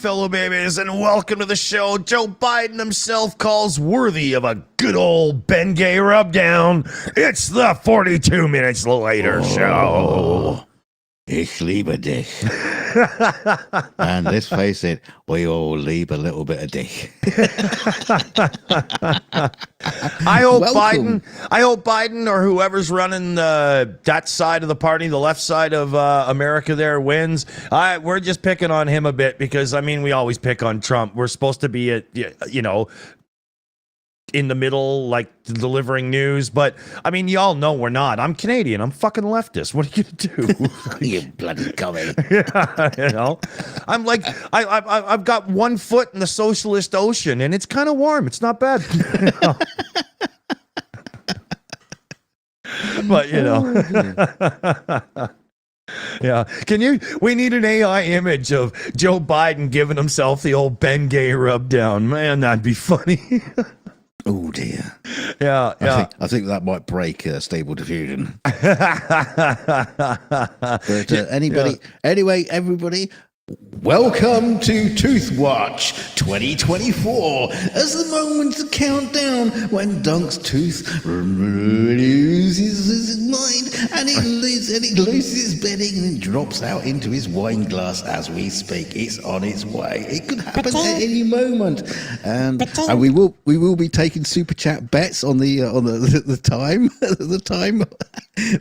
fellow babies, and welcome to the show Joe Biden himself calls worthy of a good old Bengay rubdown. It's the 42 Minutes Later show. Ich liebe dich. And let's face it, we all leave a little bit of dick. I hope Biden or whoever's running that side of the party, the left side of America there, wins. We're just picking on him a bit because, I mean, we always pick on Trump. We're supposed to be in the middle, like delivering news, but I mean, y'all know we're not. I'm Canadian. I'm fucking leftist. What are you gonna do? You bloody commie. Yeah, I'm like, I've got 1 foot in the socialist ocean, and it's kind of warm. It's not bad. But yeah. We need an AI image of Joe Biden giving himself the old Bengay rub down. Man, that'd be funny. Oh dear. Yeah. I think that might break Stable Diffusion. But anyway, everybody, welcome to Tooth Watch 2024. As the moments count down when Dunk's tooth loses his mind and it loses his bedding and drops out into his wine glass as we speak. It's on its way. It could happen at any moment. And we will be taking super chat bets on the time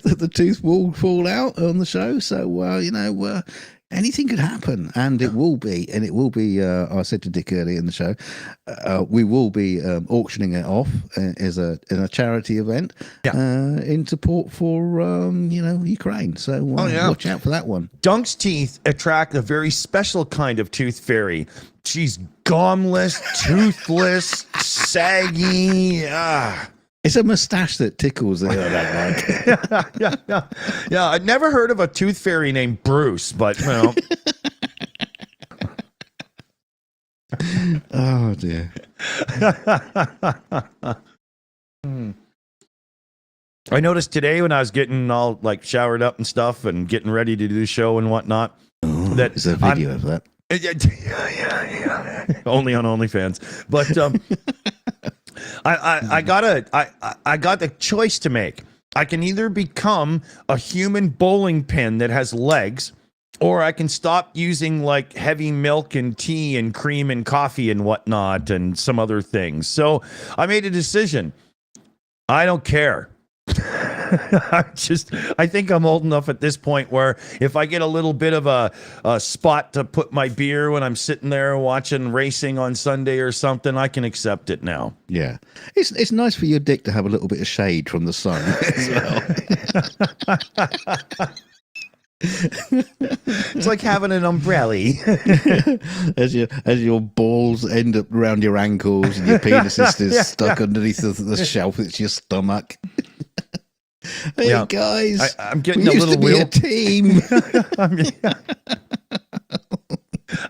that the tooth will fall out on the show. So anything could happen, and it will be. I said to Dick earlier in the show, we will be auctioning it off in a charity event in support for Ukraine. So watch out for that one. Dunk's teeth attract a very special kind of tooth fairy. She's gumless, toothless, saggy. It's a mustache that tickles the Yeah. I'd never heard of a tooth fairy named Bruce, but Oh dear. I noticed today when I was getting all like showered up and stuff and getting ready to do the show and whatnot, that there's a video of that. Yeah. Only on OnlyFans, but I got a choice to make. I can either become a human bowling pin that has legs, or I can stop using like heavy milk and tea and cream and coffee and whatnot and some other things. So I made a decision. I don't care. I think I'm old enough at this point where if I get a little bit of a spot to put my beer when I'm sitting there watching racing on Sunday or something, I can accept it now. Yeah. It's nice for your dick to have a little bit of shade from the sun as well. It's like having an umbrella. as your balls end up around your ankles and your penis is stuck underneath the shelf. It's your stomach. Hey guys, I'm getting a little be a team. I'm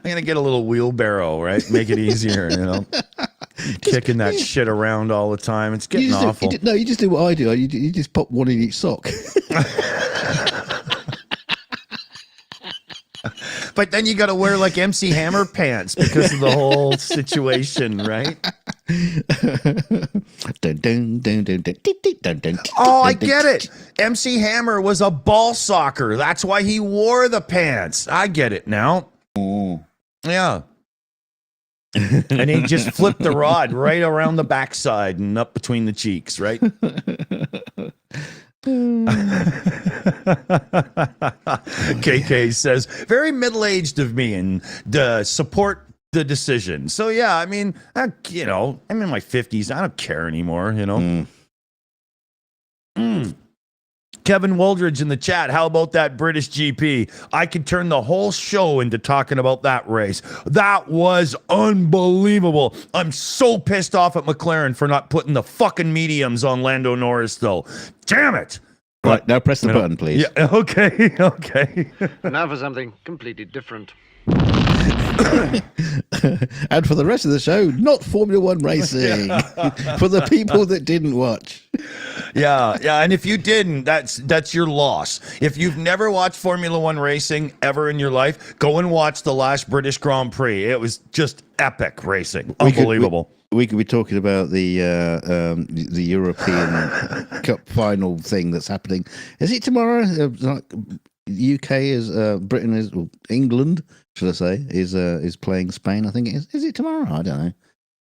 gonna get a little wheelbarrow, right? Make it easier, Kicking that shit around all the time. It's getting awful. You just do what I do. You just pop one in each sock. But then you got to wear like MC Hammer pants because of the whole situation, right? Oh, I get it. MC Hammer was a ball socker. That's why he wore the pants. I get it now. Yeah. And he just flipped the rod right around the backside and up between the cheeks, right? KK says, very middle-aged of me and support the decision. So yeah, I mean, I'm in my 50s. I don't care anymore, Kevin Woldridge in the chat. How about that British GP? I could turn the whole show into talking about that race. That was unbelievable. I'm so pissed off at McLaren for not putting the fucking mediums on Lando Norris, though. Damn it. Right, now press the button, please. Yeah, okay. Now for something completely different. And for the rest of the show, not Formula One racing. For the people that didn't watch. Yeah, yeah. And if you didn't, that's your loss. If you've never watched Formula One racing ever in your life, go and watch the last British Grand Prix. It was just epic racing. Unbelievable. We could be talking about the European Cup final thing that's happening. Is it tomorrow? UK is Britain is England, should I say, is playing Spain. I think it is. Is it tomorrow? I don't know.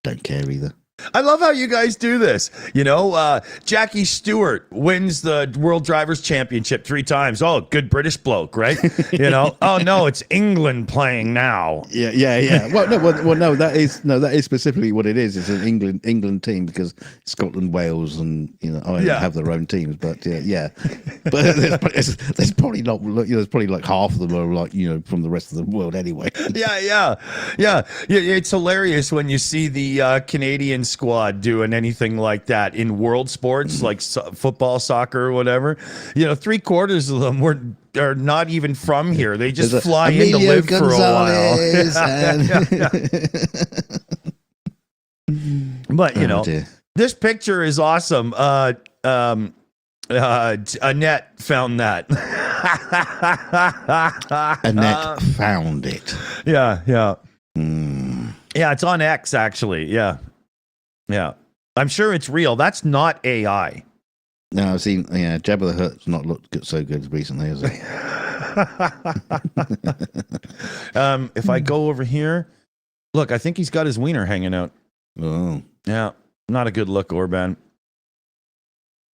Don't care either. I love how you guys do this. You know, Jackie Stewart wins the World Drivers' Championship 3 times. Oh, good British bloke, right? You know. Oh no, it's England playing now. Yeah. No. That is specifically what it is. It's an England team because Scotland, Wales, and Ireland have their own teams. But yeah. But there's probably not. There's probably like half of them are like from the rest of the world anyway. Yeah. It's hilarious when you see the Canadian squad doing anything like that in world sports, like football, soccer, or whatever. 3/4 of them are not even from here. They just fly in to live Gonzalez for a while. But this picture is awesome. Annette found that. Annette found it. Yeah. Yeah, it's on X actually. Yeah. I'm sure it's real. That's not AI. No, I've seen. Yeah, Jabba the Hutt's not looked so good recently, has it? If I go over here, look, I think he's got his wiener hanging out. Oh, yeah, not a good look, Orban.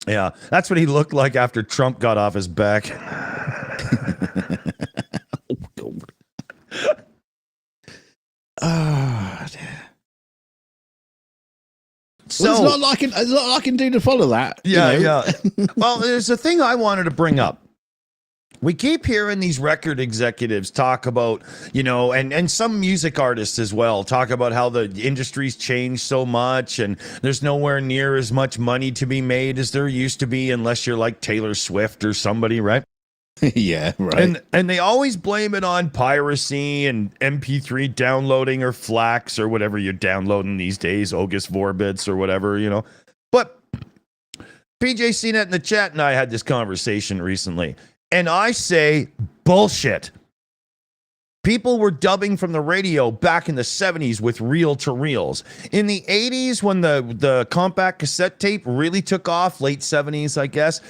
Yeah, that's what he looked like after Trump got off his back. Oh, dear. So there's not like I can do to follow that. Yeah. Well, there's a thing I wanted to bring up. We keep hearing these record executives talk about, and some music artists as well, talk about how the industry's changed so much and there's nowhere near as much money to be made as there used to be unless you're like Taylor Swift or somebody, right? Yeah, right. And they always blame it on piracy and MP3 downloading or Flax or whatever you're downloading these days, August Vorbits or whatever, But PJ CNET in the chat and I had this conversation recently, and I say bullshit. People were dubbing from the radio back in the 70s with reel-to-reels. In the 80s, when the compact cassette tape really took off, late 70s, I guess,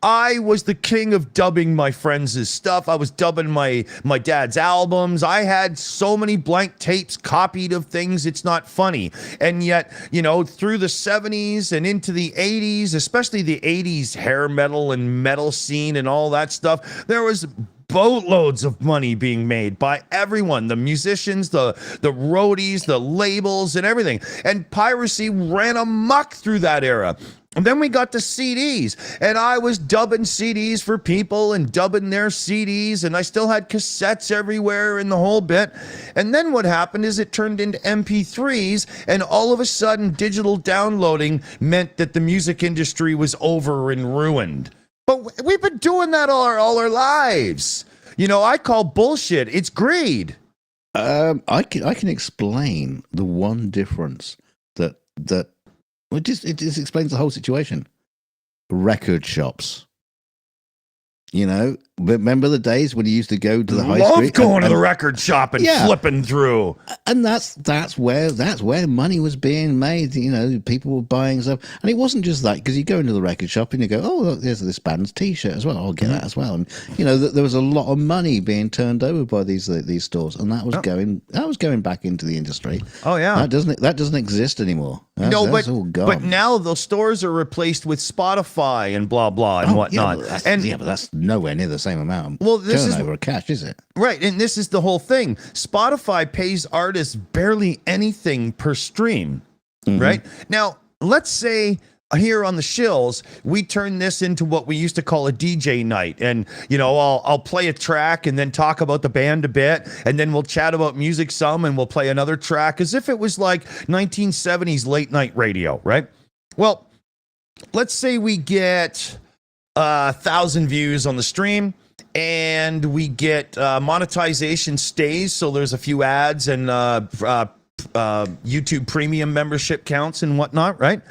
I was the king of dubbing my friends' stuff. I was dubbing my dad's albums. I had so many blank tapes copied of things, it's not funny. And yet, through the 70s and into the 80s, especially the 80s hair metal and metal scene and all that stuff, there was boatloads of money being made by everyone, the musicians, the roadies, the labels, and everything. And piracy ran amok through that era. And then we got the CDs, and I was dubbing CDs for people and dubbing their CDs, and I still had cassettes everywhere and the whole bit. And then what happened is it turned into MP3s, and all of a sudden digital downloading meant that the music industry was over and ruined. But we've been doing that all our lives. I call bullshit. It's greed. I can explain the one difference that it just explains the whole situation. Record shops. Remember the days when you used to go to the high street? Love going to the record shop and flipping through. And that's where money was being made. People were buying stuff, and it wasn't just that, because you go into the record shop and you go, oh, look, there's this band's T-shirt as well. I'll get that as well. And there was a lot of money being turned over by these stores, and that was going back into the industry. Oh yeah, that doesn't exist anymore. That's all gone. But now the stores are replaced with Spotify and blah blah and whatnot. But that's nowhere near the same amount. Well, this turnover of cash, is it? Right, and this is the whole thing. Spotify pays artists barely anything per stream, right? Now, let's say here on the Shills, we turn this into what we used to call a DJ night, and I'll play a track and then talk about the band a bit, and then we'll chat about music some, and we'll play another track as if it was like 1970s late night radio, right? Well, let's say we get 1,000 views on the stream, and we get monetization stays, so there's a few ads and YouTube premium membership counts and whatnot, right?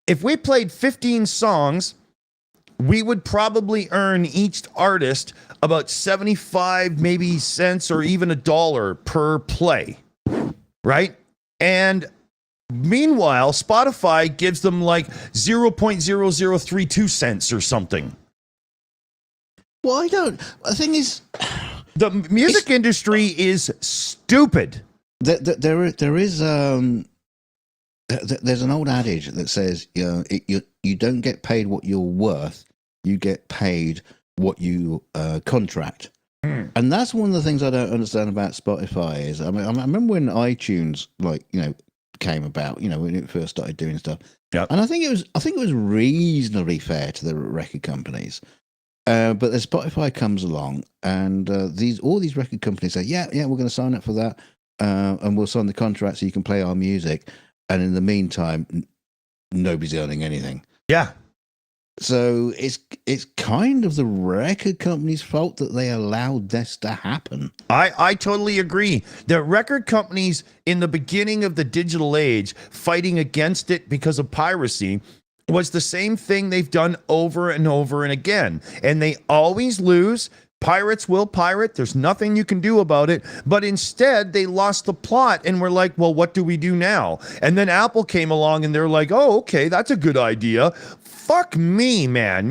if we played 15 songs, we would probably earn each artist about 75 maybe cents or even $1 per play, right? And meanwhile, Spotify gives them like 0.0032 cents or something. Well, I don't. The thing is, the music industry is stupid. There is there's an old adage that says you don't get paid what you're worth, you get paid what you contract. And that's one of the things I don't understand about Spotify is, I remember when iTunes came about, when it first started doing stuff. Yep. And I think it was reasonably fair to the record companies. But the Spotify comes along, and all these record companies say, yeah, we're going to sign up for that, and we'll sign the contract so you can play our music. And in the meantime, nobody's earning anything. Yeah. So it's kind of the record company's fault that they allowed this to happen. I totally agree. The record companies in the beginning of the digital age fighting against it because of piracy was the same thing they've done over and over and again. And they always lose. Pirates will pirate. There's nothing you can do about it. But instead, they lost the plot and we're like, well, what do we do now? And then Apple came along and they're like, oh, okay, that's a good idea. Fuck me, man.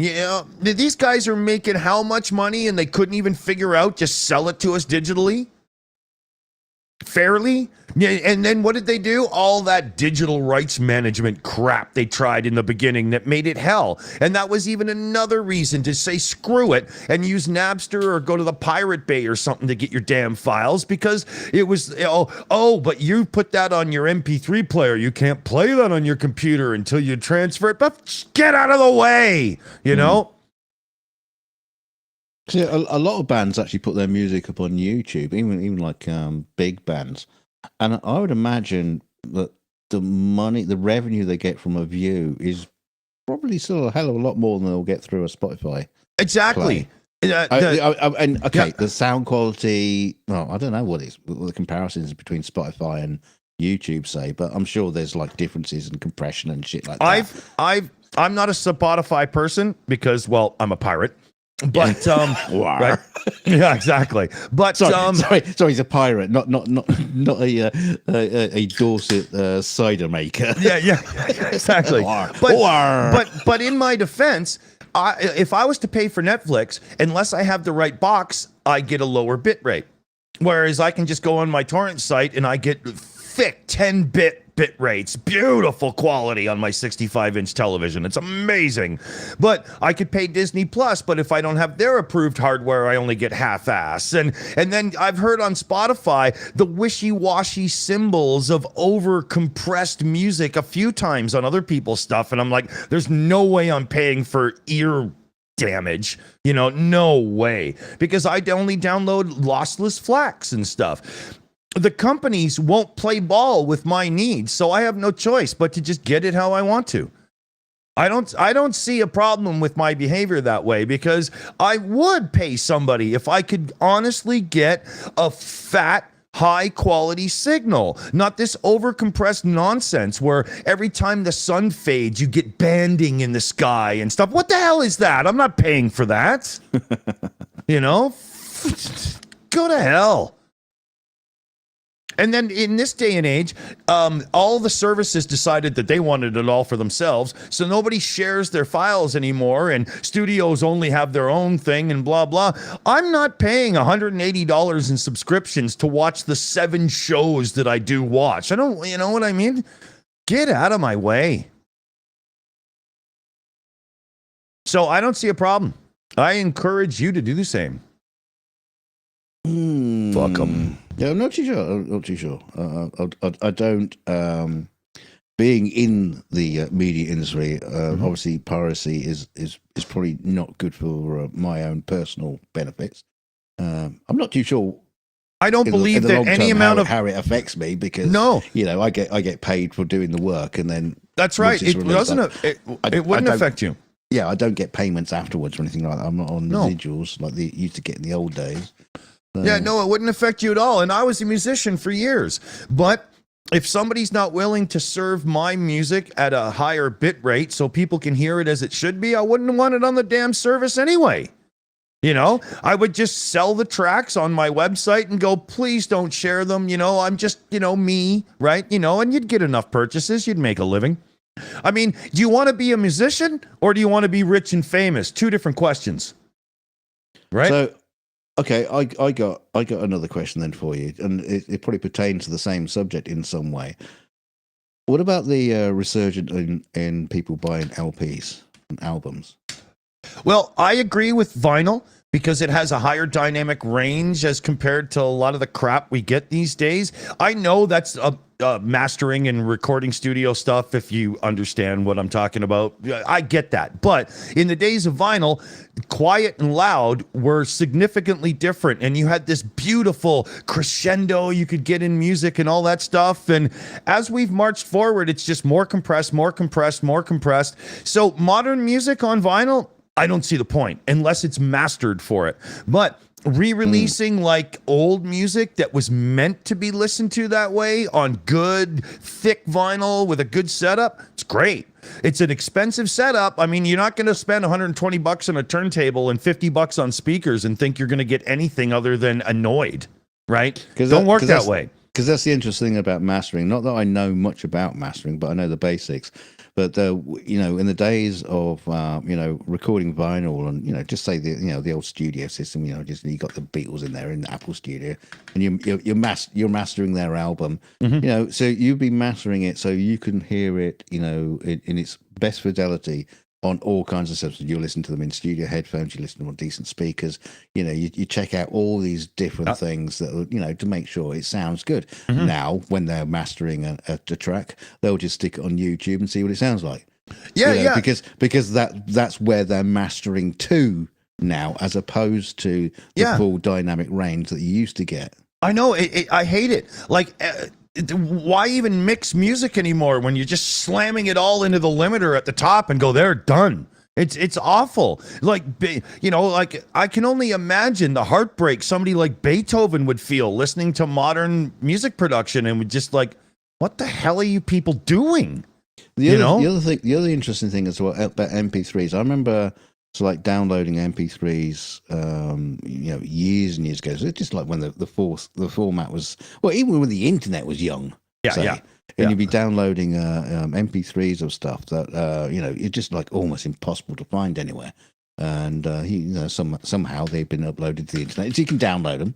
These guys are making how much money and they couldn't even figure out just sell it to us digitally? Fairly? Yeah, and then what did they do? All that digital rights management crap they tried in the beginning that made it hell. And that was even another reason to say screw it and use Napster or go to the Pirate Bay or something to get your damn files, because it was, but you put that on your MP3 player. You can't play that on your computer until you transfer it. But get out of the way, you know? See, a lot of bands actually put their music up on YouTube, even like big bands, and I would imagine that the revenue they get from a view is probably still a hell of a lot more than they'll get through a Spotify. Exactly. The sound quality. Well, I don't know what the comparisons between Spotify and YouTube say, but I'm sure there's like differences in compression and shit like that. I'm not a Spotify person because, well, I'm a pirate. But right? Yeah, exactly. But sorry, he's a pirate, not a Dorset cider maker. Yeah, exactly. But in my defense, if I was to pay for Netflix, unless I have the right box, I get a lower bit rate. Whereas I can just go on my torrent site and I get thick 10-bit bit rates, beautiful quality on my 65-inch television. It's amazing. But I could pay Disney Plus, but if I don't have their approved hardware, I only get half-ass. And then I've heard on Spotify the wishy-washy symbols of over-compressed music a few times on other people's stuff, and I'm like, there's no way I'm paying for ear damage, no way, because I only download lossless FLACs and stuff. The companies won't play ball with my needs, so I have no choice but to just get it how I want to. I don't see a problem with my behavior that way, because I would pay somebody if I could honestly get a fat, high quality signal, not this overcompressed nonsense where every time the sun fades, you get banding in the sky and stuff. What the hell is that? I'm not paying for that. Go to hell. And then in this day and age, all the services decided that they wanted it all for themselves, so nobody shares their files anymore, and studios only have their own thing and blah, blah. I'm not paying $180 in subscriptions to watch the 7 shows that I do watch. I don't, you know what I mean? Get out of my way. So I don't see a problem. I encourage you to do the same. Fuck 'em. Yeah, I'm not too sure. I don't. Being in the media industry, obviously piracy is probably not good for my own personal benefits. I'm not too sure. I don't believe that any amount of how it affects me, because I get paid for doing the work, and then that's right. It wouldn't affect you. Yeah, I don't get payments afterwards or anything like that. I'm not on residuals like they used to get in the old days. Yeah, no, it wouldn't affect you at all. And I was a musician for years. But if somebody's not willing to serve my music at a higher bit rate so people can hear it as it should be, I wouldn't want it on the damn service anyway. You know, I would just sell the tracks on my website and go, please don't share them. You know, I'm just, me, right? And you'd get enough purchases. You'd make a living. I mean, do you want to be a musician or do you want to be rich and famous? Two different questions, right? So, okay, I got another question then for you, and it probably pertains to the same subject in some way. What about the resurgence in people buying LPs and albums? Well, I agree with vinyl because it has a higher dynamic range as compared to a lot of the crap we get these days. I know that's mastering and recording studio stuff, if you understand what I'm talking about. I get that. But in the days of vinyl, quiet and loud were significantly different. And you had this beautiful crescendo you could get in music and all that stuff. And as we've marched forward, it's just more compressed, more compressed, more compressed. So modern music on vinyl, I don't see the point unless it's mastered for it. But re-releasing like old music that was meant to be listened to that way on good, thick vinyl with a good setup, it's great. It's an expensive setup. I mean, you're not going to spend $120 on a turntable and $50 on speakers and think you're going to get anything other than annoyed, right? Don't work that way. Because that's the interesting thing about mastering. Not that I know much about mastering, but I know the basics. But in the days of recording vinyl and just say the old studio system, just you got the Beatles in there in the Apple Studio, and you're mastering their album, so you'd be mastering it so you can hear it, in its best fidelity on all kinds of substances. You listen to them in studio headphones, you listen to them on decent speakers, you check out all these different things that, to make sure it sounds good. Now, when they're mastering a track, they'll just stick it on YouTube and see what it sounds like. Yeah. Because that's where they're mastering to now, as opposed to the full dynamic range that you used to get. I know. I hate it. Like, why even mix music anymore when you're just slamming it all into the limiter at the top and go, they're done? It's awful. Like, I can only imagine the heartbreak somebody like Beethoven would feel listening to modern music production and would just like, what the hell are you people doing? The other interesting thing as well about MP3s, I remember downloading MP3s, years and years ago. So it's just like when the format was, well, even when the internet was young. And you'd be downloading MP3s of stuff that it's just like almost impossible to find anywhere. And somehow they've been uploaded to the internet, so you can download them.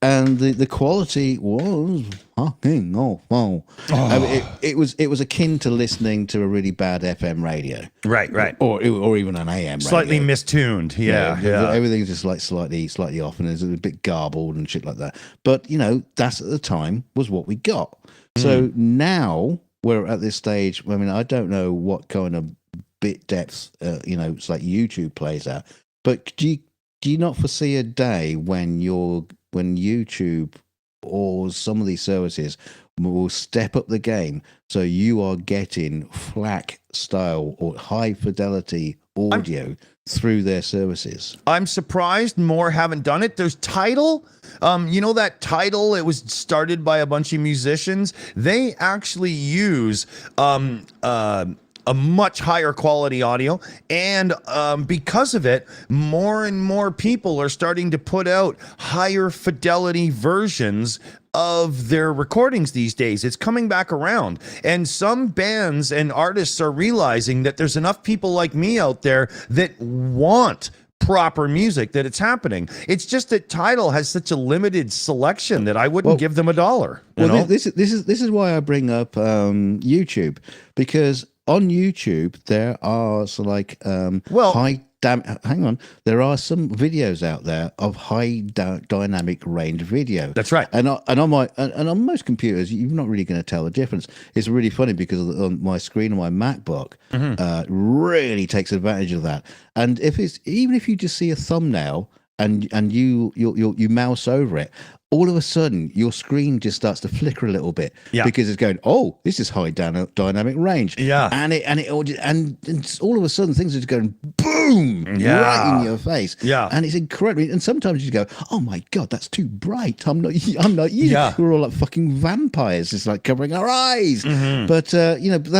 And the quality was fucking awful. It was akin to listening to a really bad FM radio, right, or even an AM slightly radio. mistuned. Yeah. Everything's just like slightly off, and it's a bit garbled and shit like that. But that's at the time was what we got. So now we're at this stage. I mean, I don't know what kind of bit depth it's like YouTube plays out, but do you not foresee a day when YouTube or some of these services will step up the game so you are getting FLAC style or high fidelity audio through their services? I'm surprised more haven't done it. There's Tidal. That Tidal, it was started by a bunch of musicians. They actually use a much higher quality audio, and because of it, more and more people are starting to put out higher fidelity versions of their recordings these days. It's coming back around, and some bands and artists are realizing that there's enough people like me out there that want proper music that it's happening. It's just that Tidal has such a limited selection that I wouldn't give them $1. This is why I bring up YouTube, because on YouTube there are there are some videos out there of high dynamic range video. That's right. And on most computers, you're not really going to tell the difference. It's really funny because on my screen on my MacBook really takes advantage of that. And even if you just see a thumbnail and you mouse over it, all of a sudden your screen just starts to flicker a little bit because it's going, oh, this is high dynamic range. Yeah. And it's all of a sudden things are just going boom right in your face. Yeah. And it's incredible. And sometimes you go, oh my God, that's too bright. I'm not you. Yeah. We're all like fucking vampires. It's like covering our eyes. Mm-hmm. But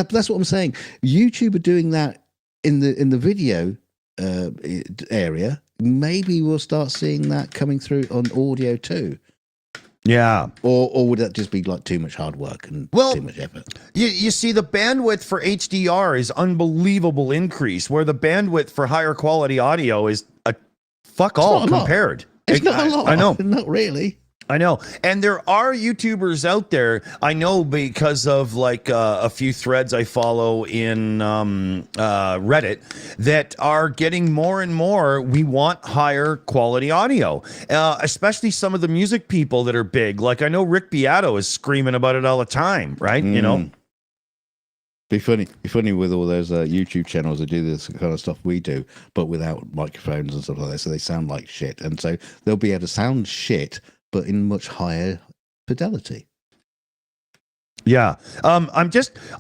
that's what I'm saying. YouTube are doing that in the video area. Maybe we'll start seeing that coming through on audio too. Yeah. Or would that just be like too much hard work and too much effort? You see, the bandwidth for HDR is unbelievable increase, where the bandwidth for higher quality audio is a fuck all compared. It's not a lot. I know. Not really. I know. And there are YouTubers out there, I know because of like a few threads I follow in Reddit, that are getting more and more, we want higher quality audio, especially some of the music people that are big. Like I know Rick Beato is screaming about it all the time, right? You know? Be funny with all those YouTube channels that do this kind of stuff we do, but without microphones and stuff like that, so they sound like shit. And so they'll be able to sound shit, but in much higher fidelity. Yeah. I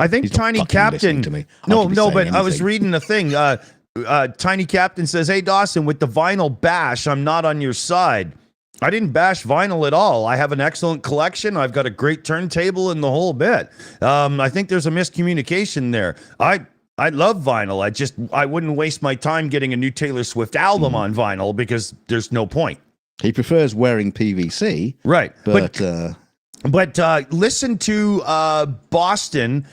think He's Tiny Captain. To me. No, but I was reading a thing. Tiny Captain says, "Hey Dawson, with the vinyl bash, I'm not on your side. I didn't bash vinyl at all. I have an excellent collection. I've got a great turntable and the whole bit. I think there's a miscommunication there. I love vinyl. I wouldn't waste my time getting a new Taylor Swift album on vinyl because there's no point." He prefers wearing PVC, right? But listen to Boston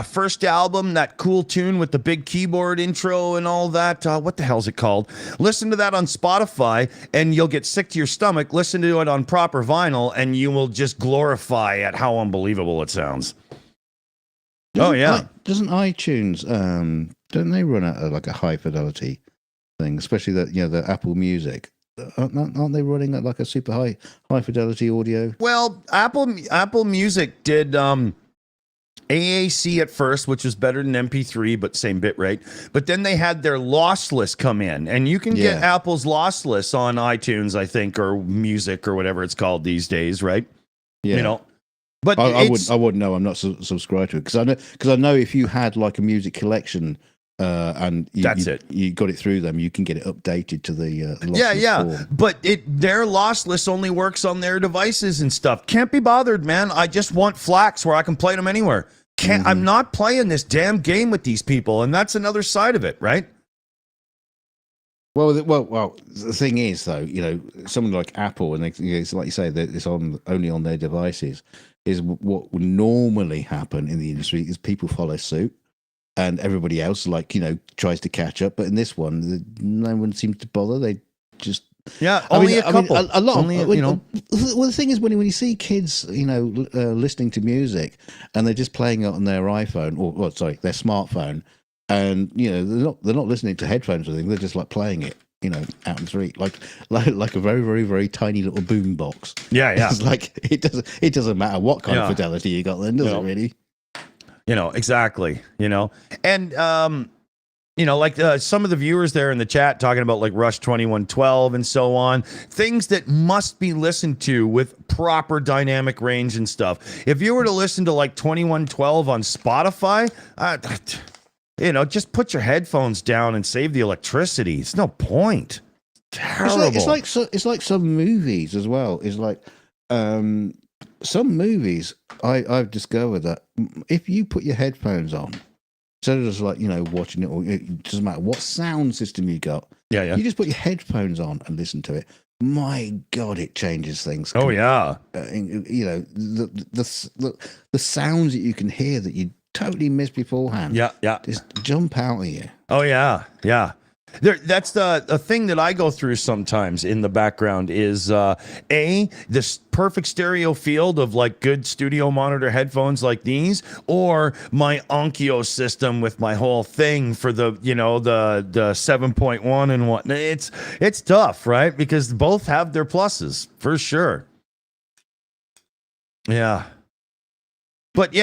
first album, that cool tune with the big keyboard intro and all that. What the hell's it called? Listen to that on Spotify, and you'll get sick to your stomach. Listen to it on proper vinyl, and you will just glorify at how unbelievable it sounds. Doesn't iTunes don't they run at like a high fidelity thing, especially the Apple Music? Aren't they running at like a super high fidelity audio? Well, Apple Music did AAC at first, which was better than MP3, but same bit rate. But then they had their lossless come in, and you can get Apple's lossless on iTunes, I think, or Music or whatever it's called these days, right? Yeah. You know, but I wouldn't know. I'm not subscribed to it because I know if you had like a music collection. And you got it through them, you can get it updated to the lossless form. But their lossless only works on their devices and stuff. Can't be bothered, man. I just want Flax where I can play them anywhere. I'm not playing this damn game with these people, and that's another side of it, right? Well, the thing is, though, someone like Apple, and it's like you say, that it's only on their devices. Is what would normally happen in the industry is people follow suit. And everybody else, tries to catch up. But in this one, no one seems to bother. They just... only a couple. A lot. Only, well, the thing is, when you see kids, listening to music, and they're just playing it on their iPhone, their smartphone, and, they're not listening to headphones or anything. They're just, playing it, out in the street, like a very, very, very tiny little boom box. Yeah. It's it doesn't matter what kind of fidelity you got then, does it really? Exactly, and, some of the viewers there in the chat talking about like Rush 2112 and so on, things that must be listened to with proper dynamic range and stuff. If you were to listen to like 2112 on Spotify, just put your headphones down and save the electricity. It's no point. Terrible. It's like some movies as well. It's like, some movies, I've discovered that if you put your headphones on, instead of just watching it, or it doesn't matter what sound system you got, you just put your headphones on and listen to it. My God, it changes things. Oh yeah, the sounds that you can hear that you totally missed beforehand. Yeah, just jump out of you. Oh yeah. That's the thing that I go through sometimes in the background is this perfect stereo field of like good studio monitor headphones like these, or my Onkyo system with my whole thing for the the 7.1 and whatnot. It's tough, right? Because both have their pluses for sure. Yeah, but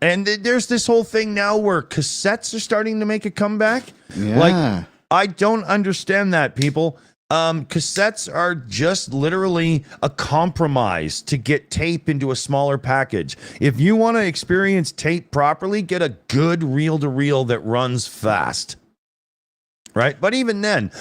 and there's this whole thing now where cassettes are starting to make a comeback. Yeah. I don't understand that, people. Cassettes are just literally a compromise to get tape into a smaller package. If you want to experience tape properly, get a good reel-to-reel that runs fast. Right? But even then,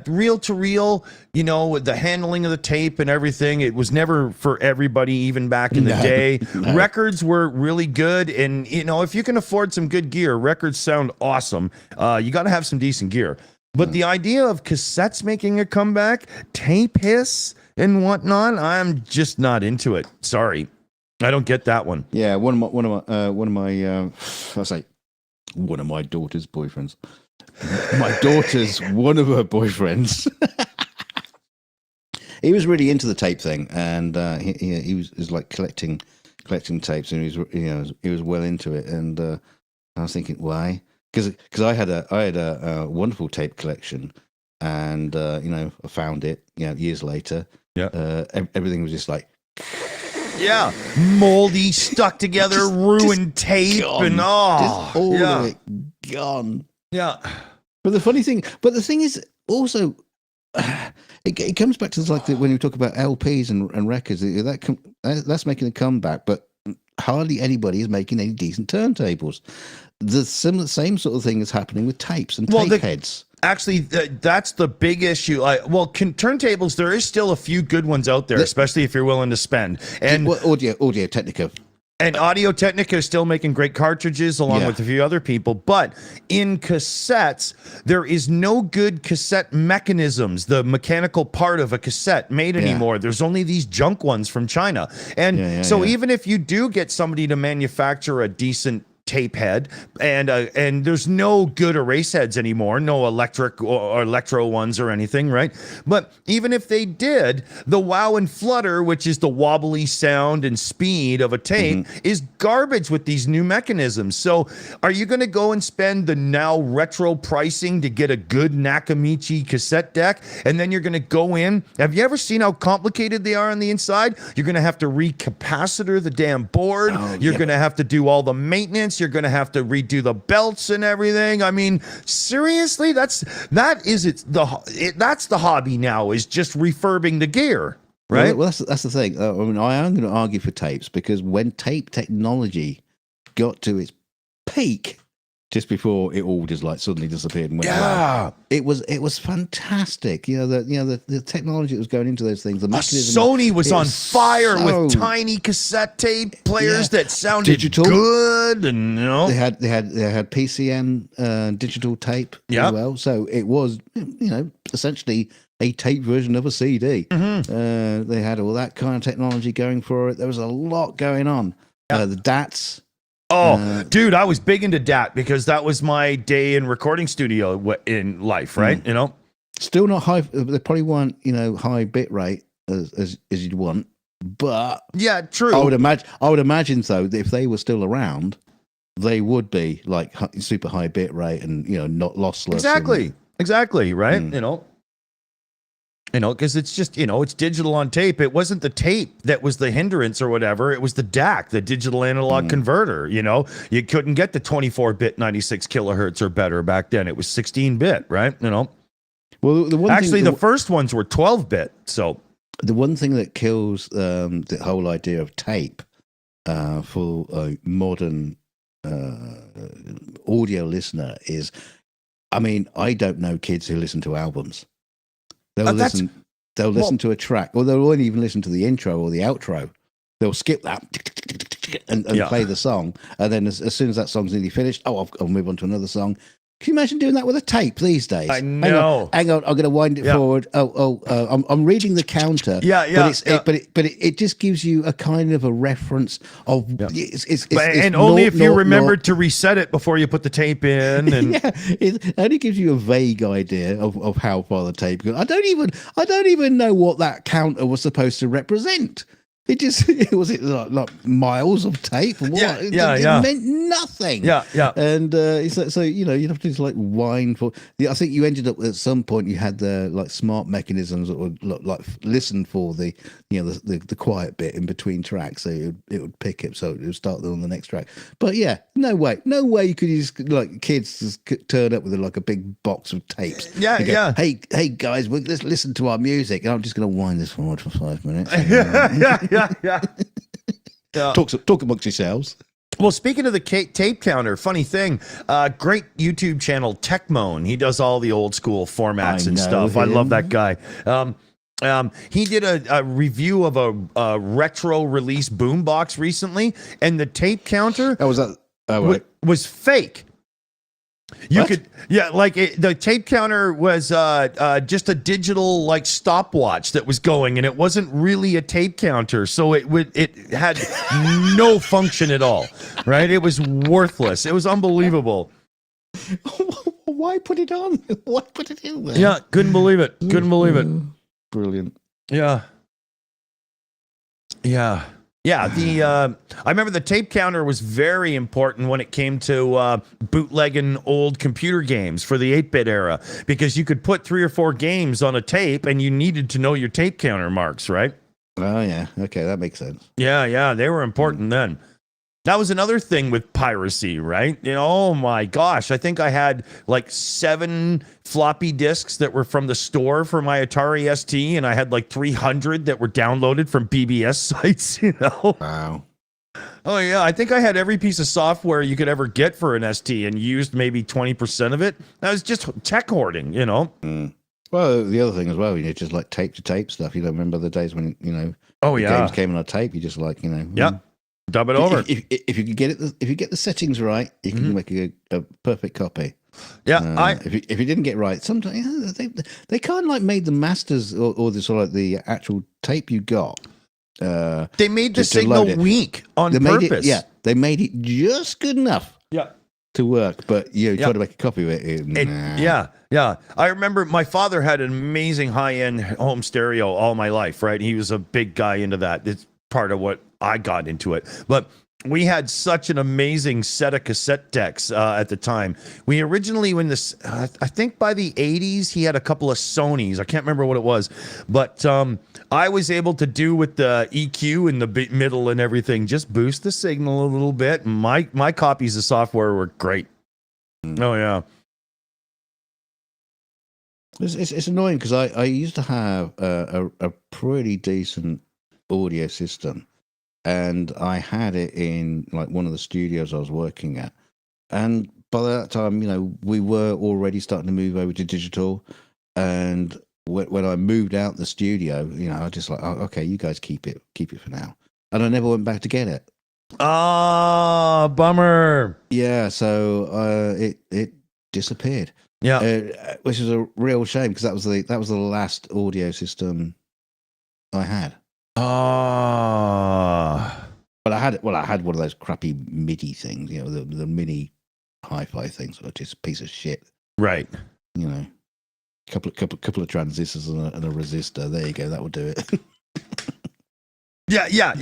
reel to reel, with the handling of the tape and everything, it was never for everybody, even back in the day. No. Records were really good. And, if you can afford some good gear, records sound awesome. You got to have some decent gear. But the idea of cassettes making a comeback, tape hiss and whatnot, I'm just not into it. Sorry. I don't get that one. Yeah. One of my daughter's boyfriends. One of her boyfriends. He was really into the tape thing, and he was like collecting tapes, and he was well into it. And I was thinking, why? Because I had a wonderful tape collection, and I found it years later. Yeah, everything was just like. Yeah, moldy, stuck together, ruined tape, gone. And just all of it gone. Yeah, but the thing is also, it comes back to like when you talk about LPs and records. That's making a comeback, but hardly anybody is making any decent turntables. The same sort of thing is happening with tapes and tape heads. Actually, that's the big issue. Turntables, there is still a few good ones out there, especially if you're willing to spend. And Audio Technica. And Audio Technica is still making great cartridges along with a few other people. But in cassettes, there is no good cassette mechanisms, the mechanical part of a cassette made anymore. There's only these junk ones from China. And even if you do get somebody to manufacture a decent tape head, and there's no good erase heads anymore, no electric or electro ones or anything, right? But even if they did, the wow and flutter, which is the wobbly sound and speed of a tape, is garbage with these new mechanisms. So are you going to go and spend the now retro pricing to get a good Nakamichi cassette deck, and then you're going to go in? Have you ever seen how complicated they are on the inside? You're going to have to recapacitor the damn board. You're going to have to do all the maintenance. You're going to have to redo the belts and everything. I mean, seriously, that's the hobby now, is just refurbing the gear, right? Well, that's the thing. I mean, I am going to argue for tapes, because when tape technology got to its peak, just before it all just like suddenly disappeared and went away, it was fantastic. The technology that was going into those things, the mechanism. Sony was on fire with tiny cassette tape players that sounded digital, good, and they had PCM digital tape as well. So it was essentially a tape version of a CD. They had all that kind of technology going for it. There was a lot going on. The DATs. Dude, I was big into DAT because that was my day in recording studio in life, right? Still not high. They probably weren't, high bit rate as you'd want, but yeah, true. I would imagine though that if they were still around, they would be like super high bit rate and not lossless. Exactly, right? Because it's just, it's digital on tape. It wasn't the tape that was the hindrance or whatever. It was the DAC, the digital analog converter. You couldn't get the 24-bit 96 kilohertz or better back then. It was 16-bit, right? Well, the first ones were 12-bit. So the one thing that kills the whole idea of tape for a modern audio listener is, I mean, I don't know kids who listen to albums. They'll listen to a track, or they'll only even listen to the intro or the outro. They'll skip that and play the song, and then as soon as that song's nearly finished, I'll move on to another song. Can you imagine doing that with a tape these days? I know. Hang on, I'm going to wind it forward. I'm reading the counter. But it just gives you a kind of a reference of. It's only if you remembered to reset it before you put the tape in. And it only gives you a vague idea of how far the tape goes. I don't even know what that counter was supposed to represent. Was it like miles of tape? What? Yeah, It yeah. meant nothing. Yeah. And so you'd have to just like whine for. I think you ended up at some point you had the like smart mechanisms that would like listen for the the quiet bit in between tracks, so it would pick it, so it would start on the next track. But yeah, no way you could just like kids just turn up with like a big box of tapes. Yeah, and go, yeah. Hey guys, let's listen to our music. And I'm just going to wind this forward for 5 minutes. Yeah. Talk amongst yourselves. Well, speaking of the tape counter, funny thing, great YouTube channel, Techmoan. He does all the old school formats and stuff. I love that guy. He did a review of a retro release boombox recently, and the tape counter was fake. You could, like the tape counter was just a digital like stopwatch that was going, and it wasn't really a tape counter, so it had no function at all, right? It was worthless. It was unbelievable. Why put it on? Why put it in there? Yeah, couldn't believe it. Brilliant. Yeah. I remember the tape counter was very important when it came to bootlegging old computer games for the 8-bit era, because you could put 3 or 4 games on a tape and you needed to know your tape counter marks, right? Oh yeah, okay, that makes sense. Yeah, they were important then. That was another thing with piracy, right? Oh my gosh, I think I had like 7 floppy disks that were from the store for my Atari ST, and I had like 300 that were downloaded from BBS sites, Wow. Oh yeah, I think I had every piece of software you could ever get for an ST and used maybe 20% of it. That was just tech hoarding, Well, the other thing as well, just like tape to tape stuff. Remember the days when games came on a tape. You just like dub it over. If you could get it, if you get the settings right, you can make a perfect copy. Yeah, if you didn't get it right, sometimes they kind of like made the masters or the sort of like the actual tape you got. They made the signal weak on purpose. They made it just good enough. To work, but try to make a copy of it. Yeah. I remember my father had an amazing high-end home stereo all my life, right? He was a big guy into that. It's part of what I got into it. But we had such an amazing set of cassette decks at the time. We originally, I think by the 80s, he had a couple of Sonys. I can't remember what it was. But I was able to do with the EQ in the middle and everything, just boost the signal a little bit. My copies of software were great. Oh, yeah. It's annoying because I used to have a pretty decent audio system, and I had it in like one of the studios I was working at, and by that time we were already starting to move over to digital, and when I moved out the studio, I just like, oh, okay, you guys keep it for now, and I never went back to get it. Ah, bummer. Yeah, so it disappeared. Yeah, which is a real shame because that was the last audio system I had. But I had one of those crappy MIDI things, the mini hi-fi things, which is a piece of shit. Right. Couple of transistors and a resistor. There you go. That would do it. Yeah.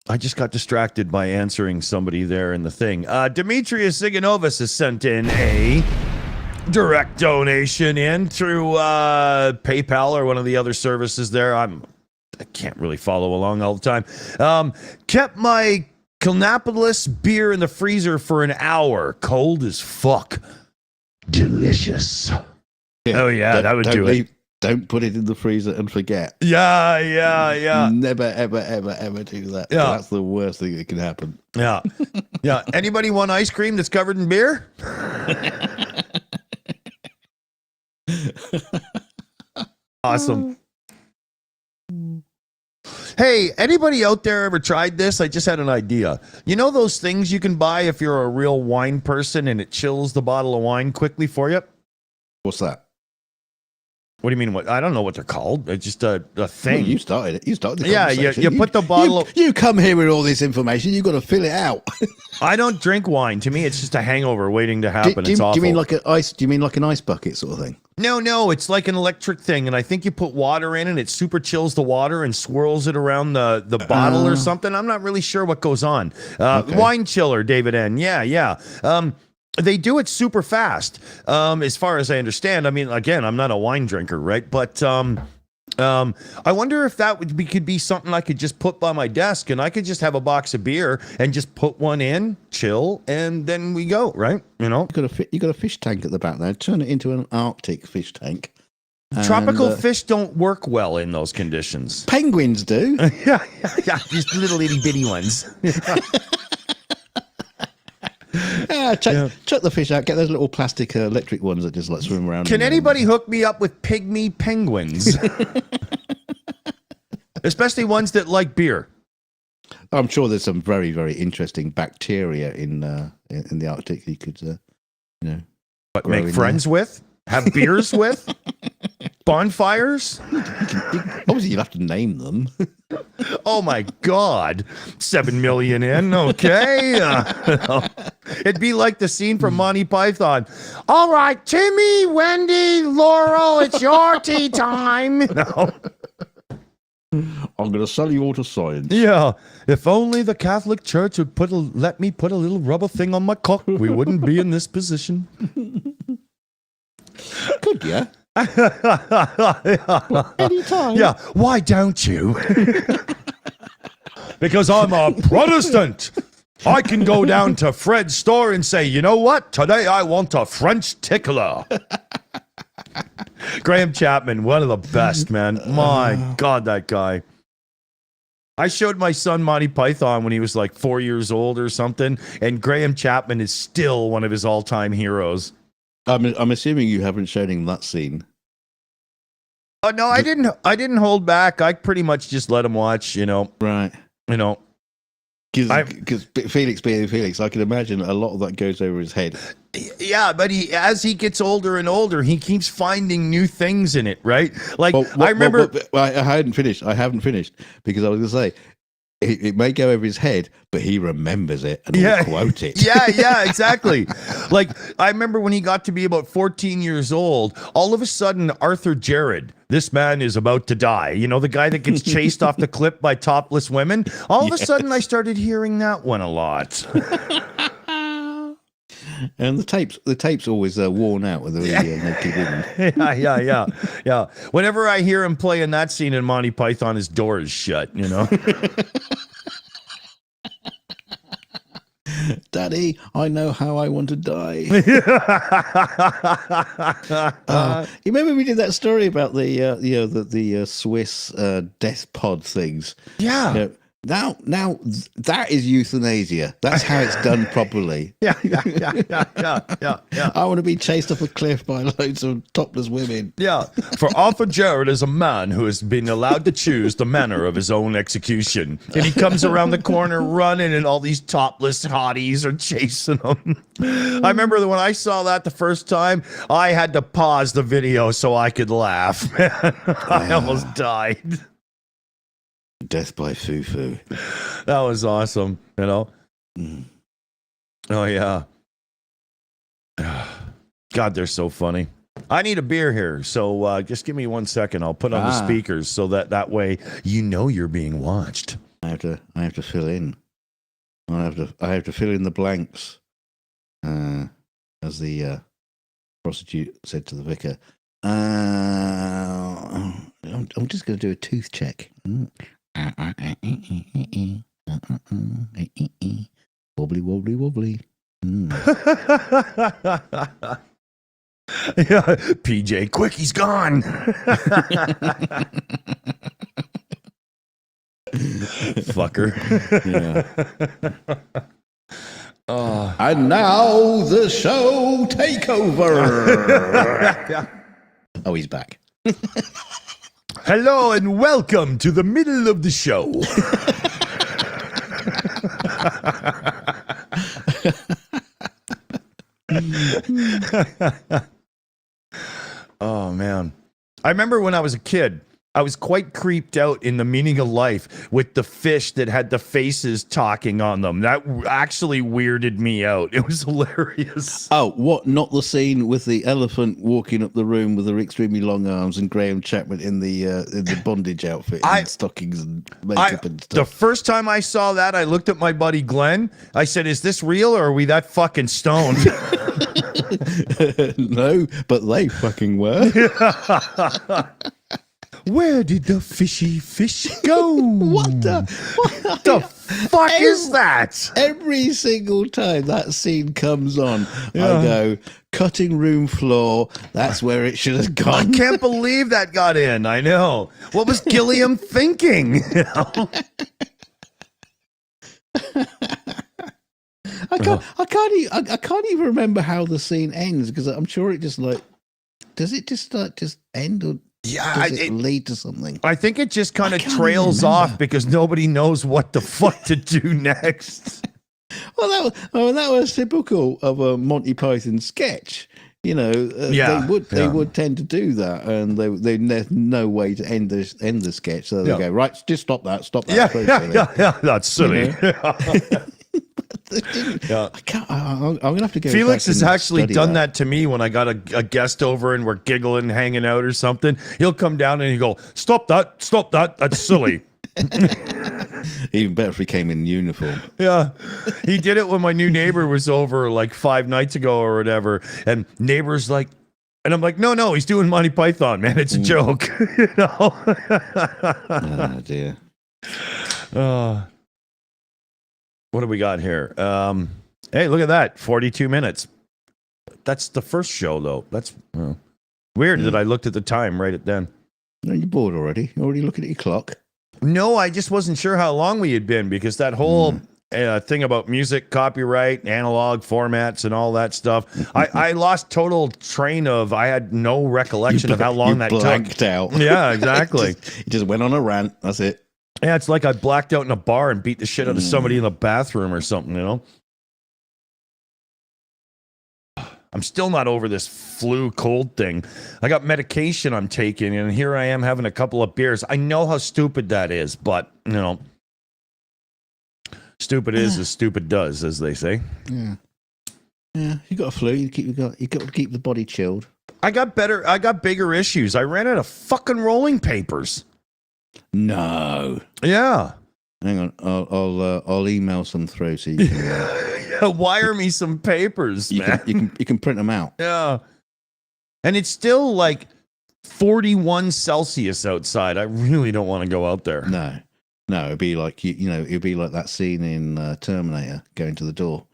I just got distracted by answering somebody there in the thing. Demetrius Siganovas has sent in a direct donation in through PayPal or one of the other services there. I can't really follow along all the time. Kept my Calnapolis beer in the freezer for an hour. Cold as fuck. Delicious. Yeah, oh yeah, that would do it. Don't put it in the freezer and forget. Yeah. Never, ever do that. Yeah. That's the worst thing that can happen. Yeah. Anybody want ice cream that's covered in beer? Awesome. Hey, anybody out there ever tried this? I just had an idea. You know those things you can buy if you're a real wine person and it chills the bottle of wine quickly for you? What's that? What do you mean? What? I don't know what they're called. It's just a Well, thing. you started it. You started the Yeah, conversation. you put the bottle. You come here with all this information. You got to fill it out. I don't drink wine. To me, it's just a hangover waiting to happen. Do It's awful. you mean like an ice? Do you mean like an ice bucket sort of thing? No, it's like an electric thing, and I think you put water in, and it super chills the water and swirls it around the bottle or something. I'm not really sure what goes on. Okay. Wine chiller, David N. Yeah. They do it super fast, as far as I understand. I mean, again, I'm not a wine drinker, right? But I wonder if that could be something I could just put by my desk, and I could just have a box of beer and just put one in, chill, and then we go, right? You know, You got a fish tank at the back there. Turn it into an Arctic fish tank. tropical And, fish don't work well in those conditions. penguins do. yeah, just little itty bitty ones. Chuck the fish out. Get those little plastic electric ones that just like swim around. Can anybody hook me up with pygmy penguins? Especially ones that like beer. I'm sure there's some very, very interesting bacteria in the Arctic you could, But grow make in friends with? Have beers with? Bonfires? Obviously, you'll have to name them. Oh my God. 7 million in. Okay. It'd be like the scene from Monty Python. All right, Timmy, Wendy, Laurel, it's your tea time. No. I'm going to sell you all to science. Yeah. If only the Catholic Church would let me put a little rubber thing on my cock, we wouldn't be in this position. Could you? Anytime. Yeah. Why don't you? Because I'm a Protestant. I can go down to Fred's store and say, you know what? Today I want a French tickler. Graham Chapman, one of the best, man. My God, that guy. I showed my son Monty Python when he was like 4 years old or something, and Graham Chapman is still one of his all-time heroes. I'm assuming you haven't shown him that scene. Oh no, I didn't hold back. I pretty much just let him watch, Right. Because Felix being Felix, I can imagine a lot of that goes over his head. Yeah, but as he gets older and older, he keeps finding new things in it, right? Like, I remember... I haven't finished, because I was going to say, it may go over his head, but he remembers it and will quote it. Yeah, exactly. Like, I remember when he got to be about 14 years old, all of a sudden, Arthur Jared, this man is about to die. You know, the guy that gets chased off the cliff by topless women? All of a sudden, I started hearing that one a lot. And the tape's always worn out with the naked women. Yeah. Whenever I hear him playing that scene in Monty Python, his door is shut, Daddy, I know how I want to die. You remember we did that story about the Swiss death pod things? Yeah. Now that is euthanasia. That's how it's done properly. Yeah. I want to be chased off a cliff by loads of topless women. Yeah. For Arthur Jared is a man who has been allowed to choose the manner of his own execution. And he comes around the corner running and all these topless hotties are chasing him. I remember that when I saw that the first time, I had to pause the video so I could laugh. I almost died. Death by Foo-Foo. That was awesome, Oh, yeah. God, they're so funny. I need a beer here, so just give me 1 second. I'll put on the speakers so that way you're being watched. I have to fill in. I have to fill in the blanks. As the prostitute said to the vicar. I'm just going to do a tooth check. Wobbly, wobbly, wobbly. Yeah, PJ, quick, he's gone. Fucker. Yeah. And now the show takeover. Oh, he's back. Hello and welcome to the middle of the show. Oh man, I remember when I was a kid, I was quite creeped out in The Meaning of Life with the fish that had the faces talking on them. That actually weirded me out. It was hilarious. Oh, what? Not the scene with the elephant walking up the room with her extremely long arms and Graham Chapman in the bondage outfit and stockings and makeup and The stuff. first time I saw that, I looked at my buddy Glenn. I said, "Is this real or are we that fucking stoned?" No, but they fucking were. Where did the fishy fish go? What the fuck is that? Every single time that scene comes on, I go, cutting room floor, that's where it should have I gone. can't believe that got in. I know. What was Gilliam thinking? You know? I can't even remember how the scene ends because I'm sure it just does it just end or Yeah, does it lead to something? I think it just kind of can't trails remember. off because nobody knows what the fuck to do next. Well, that was typical of a Monty Python sketch. You know, they would tend to do that, and there's no way to end the sketch. So they go, right, just stop that. Yeah, that's silly. I'm gonna have to go. Felix back has and actually study done that to me when I got a guest over and we're giggling, hanging out or something. He'll come down and he'll go, stop that, that's silly. Even better if he came in uniform. Yeah, he did it when my new neighbor was over like 5 nights ago or whatever, and neighbor's like, and I'm like, no, he's doing Monty Python, man, it's a joke. You know. Oh dear. What do we got here? Hey, look at that, 42 minutes. That's the first show though. That's weird that I looked at the time right at then. Are you bored already? You're already looking at your clock? No, I just wasn't sure how long we had been because that whole thing about music, copyright, analog formats, and all that stuff. I lost total train of. I had no recollection of how long that blanked took. out. Yeah, exactly. He just went on a rant. That's it. Yeah, it's like I blacked out in a bar and beat the shit out of somebody in the bathroom or something. You know. I'm still not over this flu cold thing. I got medication I'm taking, and here I am having a couple of beers. I know how stupid that is, but, you know, stupid is as stupid does, as they say. Yeah. Yeah, you got a flu. You got to keep the body chilled. I got bigger issues. I ran out of fucking rolling papers. No. Yeah. Hang on. I'll email some through so you can... Wire me some papers, man. You can print them out. Yeah. And it's still like 41 Celsius outside. I really don't want to go out there. No, it'd be like it'd be like that scene in Terminator going to the door.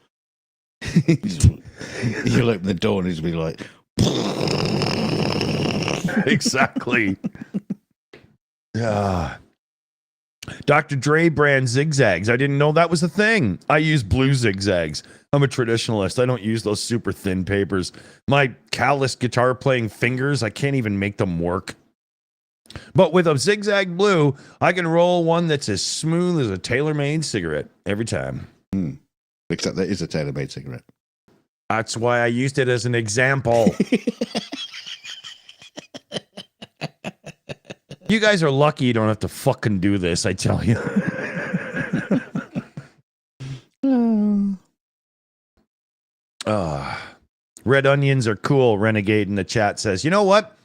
You'll open the door and it'll be like, exactly. Yeah. Dr. Dre brand zigzags. I didn't know that was a thing. I use blue zigzags. I'm a traditionalist. I don't use those super thin papers. My callous guitar playing fingers, I can't even make them work. But with a zigzag blue, I can roll one that's as smooth as a tailor-made cigarette every time. Except that is a tailor-made cigarette. That's why I used it as an example. You guys are lucky you don't have to fucking do this, I tell you. Red onions are cool, Renegade in the chat says. You know what?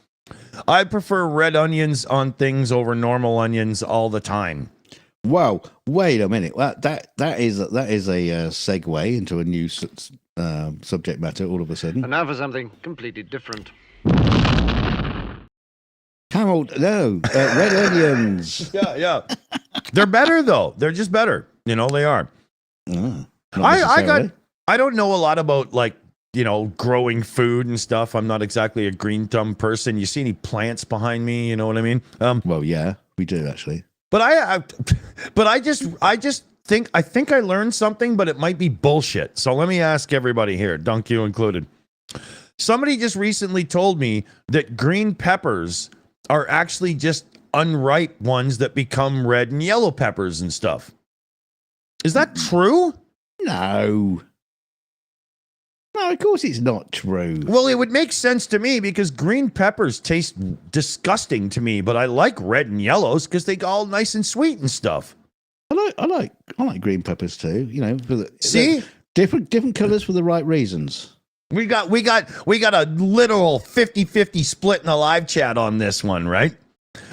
I prefer red onions on things over normal onions all the time. Wow, wait a minute. That is a segue into a new subject matter all of a sudden. And now for something completely different. Harold, no, red onions. Yeah. They're better though. They're just better. You know, they are. I don't know a lot about growing food and stuff. I'm not exactly a green thumb person. You see any plants behind me? You know what I mean? Well, yeah, we do actually. But I just think I learned something, but it might be bullshit. So let me ask everybody here, Dunk you included. Somebody just recently told me that green peppers are actually just unripe ones that become red and yellow peppers and stuff. Is that true? No. No, of course it's not true. Well, it would make sense to me because green peppers taste disgusting to me, but I like red and yellows because they all nice and sweet and stuff. I like green peppers too. You know, See, different colors for the right reasons. we got a literal 50-50 split in the live chat on this one, right?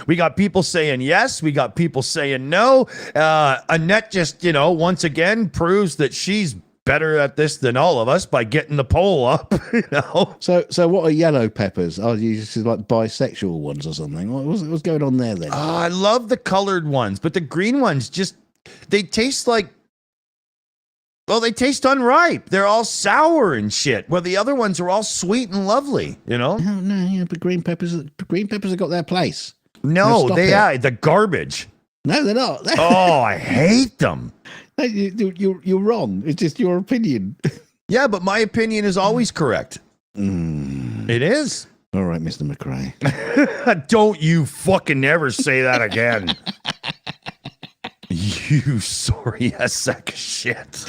We got people saying yes. We got people saying no. Annette just, once again proves that she's better at this than all of us by getting the poll up, So what are yellow peppers? Are you just like bisexual ones or something? What's going on there then? I love the colored ones, but the green ones they taste like, well, they taste unripe. They're all sour and shit. Well, the other ones are all sweet and lovely, No, yeah, but green peppers have got their place. No, the garbage. No, they're not. Oh, I hate them. You're wrong. It's just your opinion. Yeah, but my opinion is always correct. It is. All right, Mr. McRae. Don't you fucking ever say that again. You sorry ass sack of shit.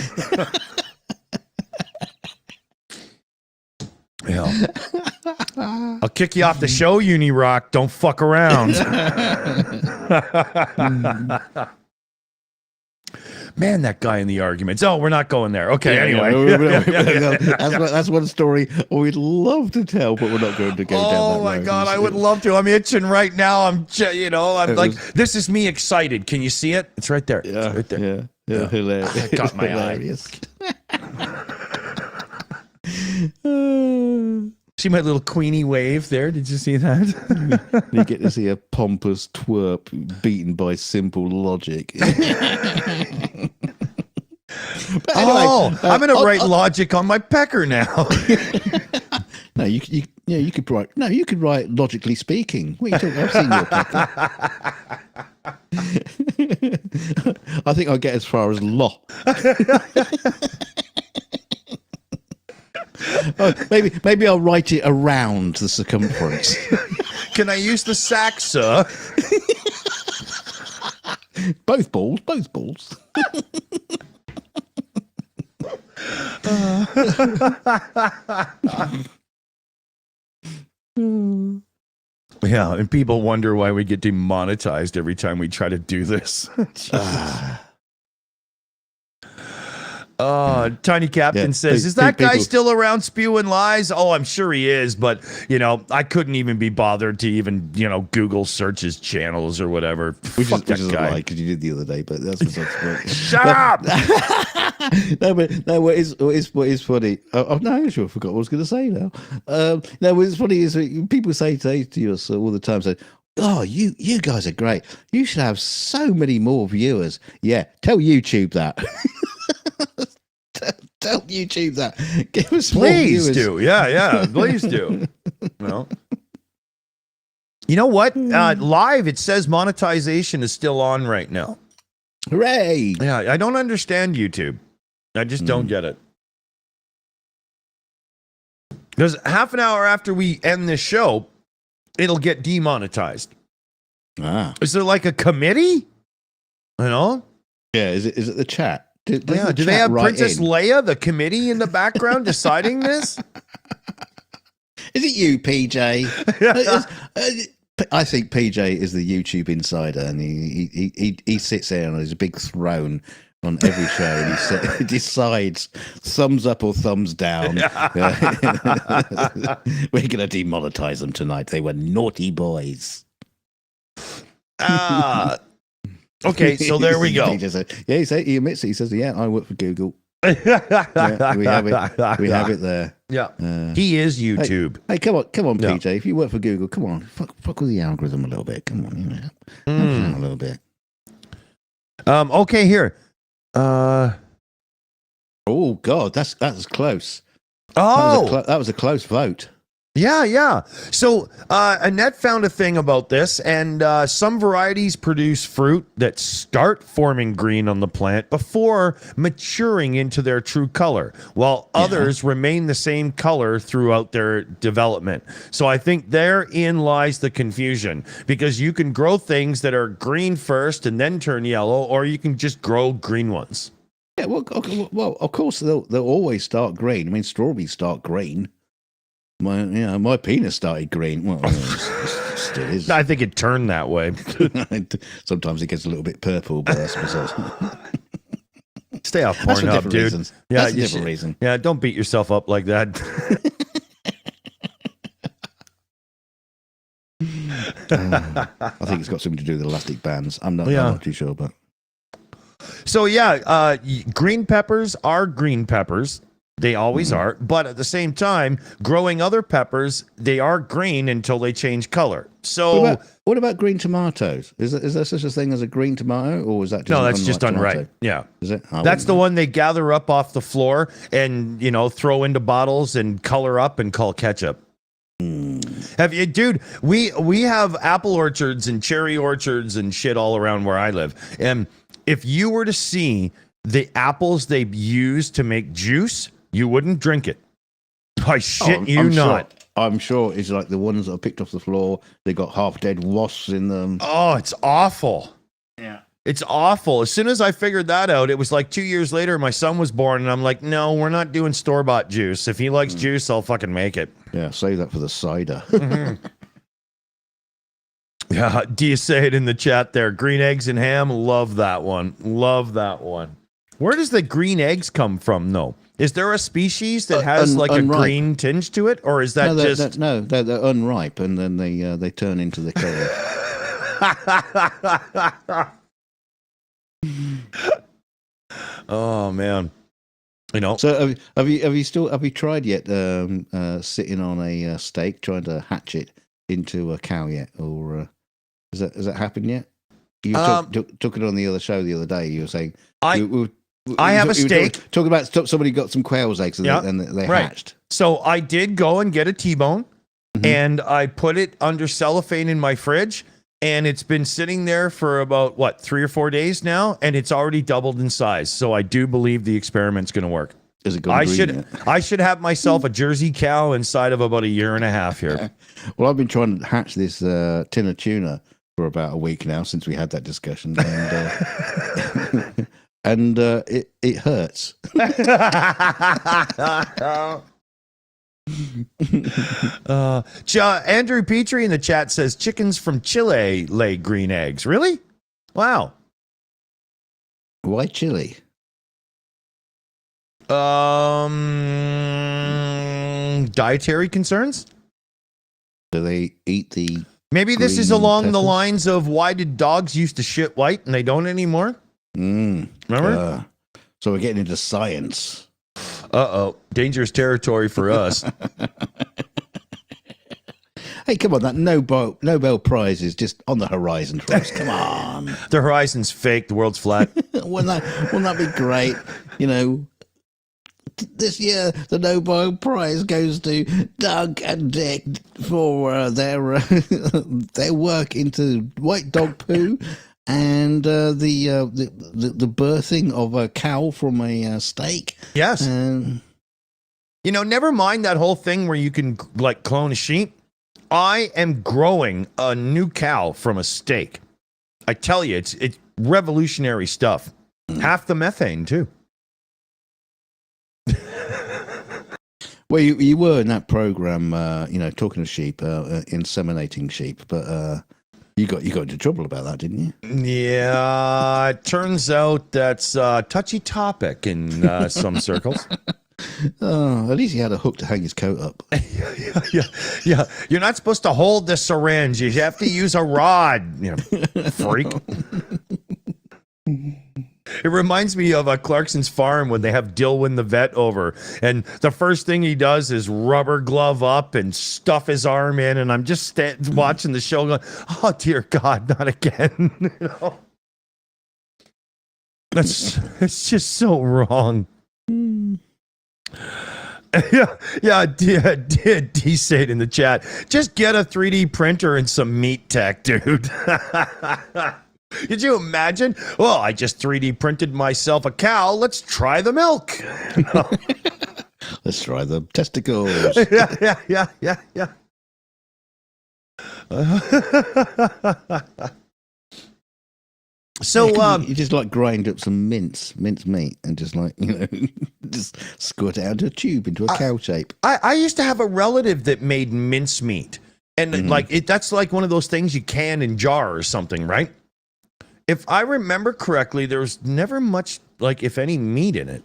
Yeah. I'll kick you off the show, Unirock. Don't fuck around. Man, that guy in the arguments. Oh, we're not going there. Okay, anyway. That's one story we'd love to tell, but we're not going to go down that road. Oh, my God, I would love to. I'm itching right now. I'm like, this is me excited. Can you see it? It's right there. Yeah, it's right there. Yeah. Hilarious. I got my hilarious. See my little Queenie wave there? Did you see that? You get to see a pompous twerp beaten by simple logic. Anyway, I'm going to write logic on my pecker now. No, you could write. No, you could write logically speaking. What are you talking? I've seen your pecker. I think I'll get as far as law. Maybe I'll write it around the circumference. Can I use the sack, sir? Both balls. Yeah, and people wonder why we get demonetized every time we try to do this. Tiny Captain says, is that guy still around spewing lies? Oh, I'm sure he is, but, I couldn't even be bothered to even, Google search his channels or whatever. Which Fuck is that guy. a lie, because you did the other day, but that's what's funny. Shut up! What is funny? Oh, no, I actually forgot what I was going to say now. What's funny is people say to us all the time, say, oh, you guys are great. You should have so many more viewers. Yeah, tell YouTube that. Tell YouTube that. Give us more Please viewers. do. Yeah, please do. Well, you know what? Live, it says monetization is still on right now. Hooray! Yeah, I don't understand YouTube. I just don't get it. Because half an hour after we end this show, it'll get demonetized. Is there like a committee? Yeah, is it the chat? Do they have Princess Leia, the committee in the background deciding this? Is it you, PJ? I think PJ is the YouTube insider, and he sits there on his big throne on every show, and he decides thumbs up or thumbs down. We're going to demonetize them tonight. They were naughty boys. Okay, so there we go. He admits it. He says, "Yeah, I work for Google." We have it there. Yeah, he is YouTube. Hey, come on, PJ. If you work for Google, come on, fuck with the algorithm a little bit. Come on, help a little bit. Okay, here. Oh God, that's close. Oh, that was a close vote. Yeah. So Annette found a thing about this, and some varieties produce fruit that start forming green on the plant before maturing into their true color, while others remain the same color throughout their development. So I think therein lies the confusion, because you can grow things that are green first and then turn yellow, or you can just grow green ones. Yeah, well, of course they'll always start green. I mean, strawberries start green. My penis started green. Well, it still is. I think it turned that way. Sometimes it gets a little bit purple, but that's besides. Stay off That's for Pornhub, different dude. reasons. Yeah, That's a different reason. Yeah, don't beat yourself up like that. I think it's got something to do with elastic bands. I'm not too sure, but So yeah, green peppers are green peppers. They always are. But at the same time, growing other peppers, they are green until they change color. So what about green tomatoes? Is there such a thing as a green tomato, or is that just no? That's just tomato? unripe. Yeah, is it? That's the one they gather up off the floor and throw into bottles and color up and call ketchup. Have you, dude? We have apple orchards and cherry orchards and shit all around where I live. And if you were to see the apples they use to make juice, you wouldn't drink it. I shit you not. Sure, I'm sure it's like the ones that are picked off the floor. They got half dead wasps in them. Oh, it's awful. Yeah. It's awful. As soon as I figured that out, it was like 2 years later, my son was born, and I'm like, no, we're not doing store-bought juice. If he likes juice, I'll fucking make it. Yeah, save that for the cider. Yeah, do you say it in the chat there? Green eggs and ham, love that one. Love that one. Where does the green eggs come from, though? Is there a species that has like unripe. A green tinge to it, or is that they're unripe, and then they turn into the color. Oh man, So have you tried yet sitting on a steak trying to hatch it into a cow yet, or has that happened yet? You took it on the other show the other day. You were saying I have a steak. Talking about somebody got some quail's eggs and they hatched. So I did go and get a T-bone, and I put it under cellophane in my fridge, and it's been sitting there for about 3 or 4 days now, and it's already doubled in size. So I do believe the experiment's going to work. Is it going green yet? I should have myself a Jersey cow inside of about 1.5 years here. Well, I've been trying to hatch this tin of tuna for about a week now since we had that discussion, and it hurts. Andrew Petrie in the chat says chickens from Chile lay green eggs. Really? Wow. Why Chile? Dietary concerns? Do they eat the Maybe this is along peppers? the lines of why did dogs used to shit white and they don't anymore? Remember? So we're getting into science. Uh-oh. Dangerous territory for us. Hey, come on, that Nobel Prize is just on the horizon for us. Come on. The horizon's fake, the world's flat. Wouldn't that be great? This year the Nobel Prize goes to Doug and Dick for their work into white dog poo and the birthing of a cow from a steak. Yes. Never mind that whole thing where you can clone a sheep. I am growing a new cow from a steak. I tell you, it's revolutionary stuff. Half the methane too. Well, you were in that program, talking to sheep, inseminating sheep, but you got into trouble about that, didn't you? Yeah, it turns out that's a touchy topic in some circles. Oh, at least he had a hook to hang his coat up. Yeah. You're not supposed to hold the syringe. You have to use a rod, freak. It reminds me of Clarkson's Farm when they have Dilwyn the vet over, and the first thing he does is rubber glove up and stuff his arm in, and I'm just watching the show going, oh, dear God, not again. It's just so wrong. Yeah, D say it in the chat. Just get a 3D printer and some meat tech, dude. Could you imagine? Well, I just 3D printed myself a cow. Let's try the milk. Let's try the testicles. Yeah. So, you just like grind up some mince meat, and just like just squirt it out into a tube into a cow shape. I used to have a relative that made mincemeat, and that's like one of those things you can in jar or something, right? If I remember correctly, there was never much, like, if any, meat in it.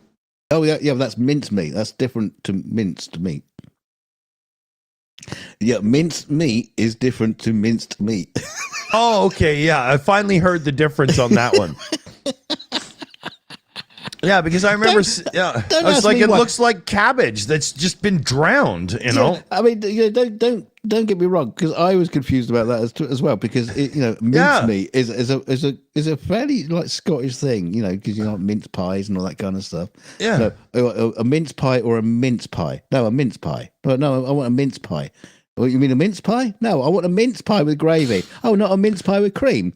Oh yeah, that's minced meat. That's different to minced meat. Yeah, minced meat is different to minced meat. Oh, okay, yeah. I finally heard the difference on that one. Yeah, because I remember, I was like, it looks like cabbage that's just been drowned, you know? Yeah, I mean, don't get me wrong, because I was confused about that as well, because mince meat is a fairly like Scottish thing, because mince pies and all that kind of stuff. Yeah, a mince pie or a mince pie? No, a mince pie. No, I want a mince pie. Oh, you mean a mince pie? No, I want a mince pie with gravy. Oh, not a mince pie with cream.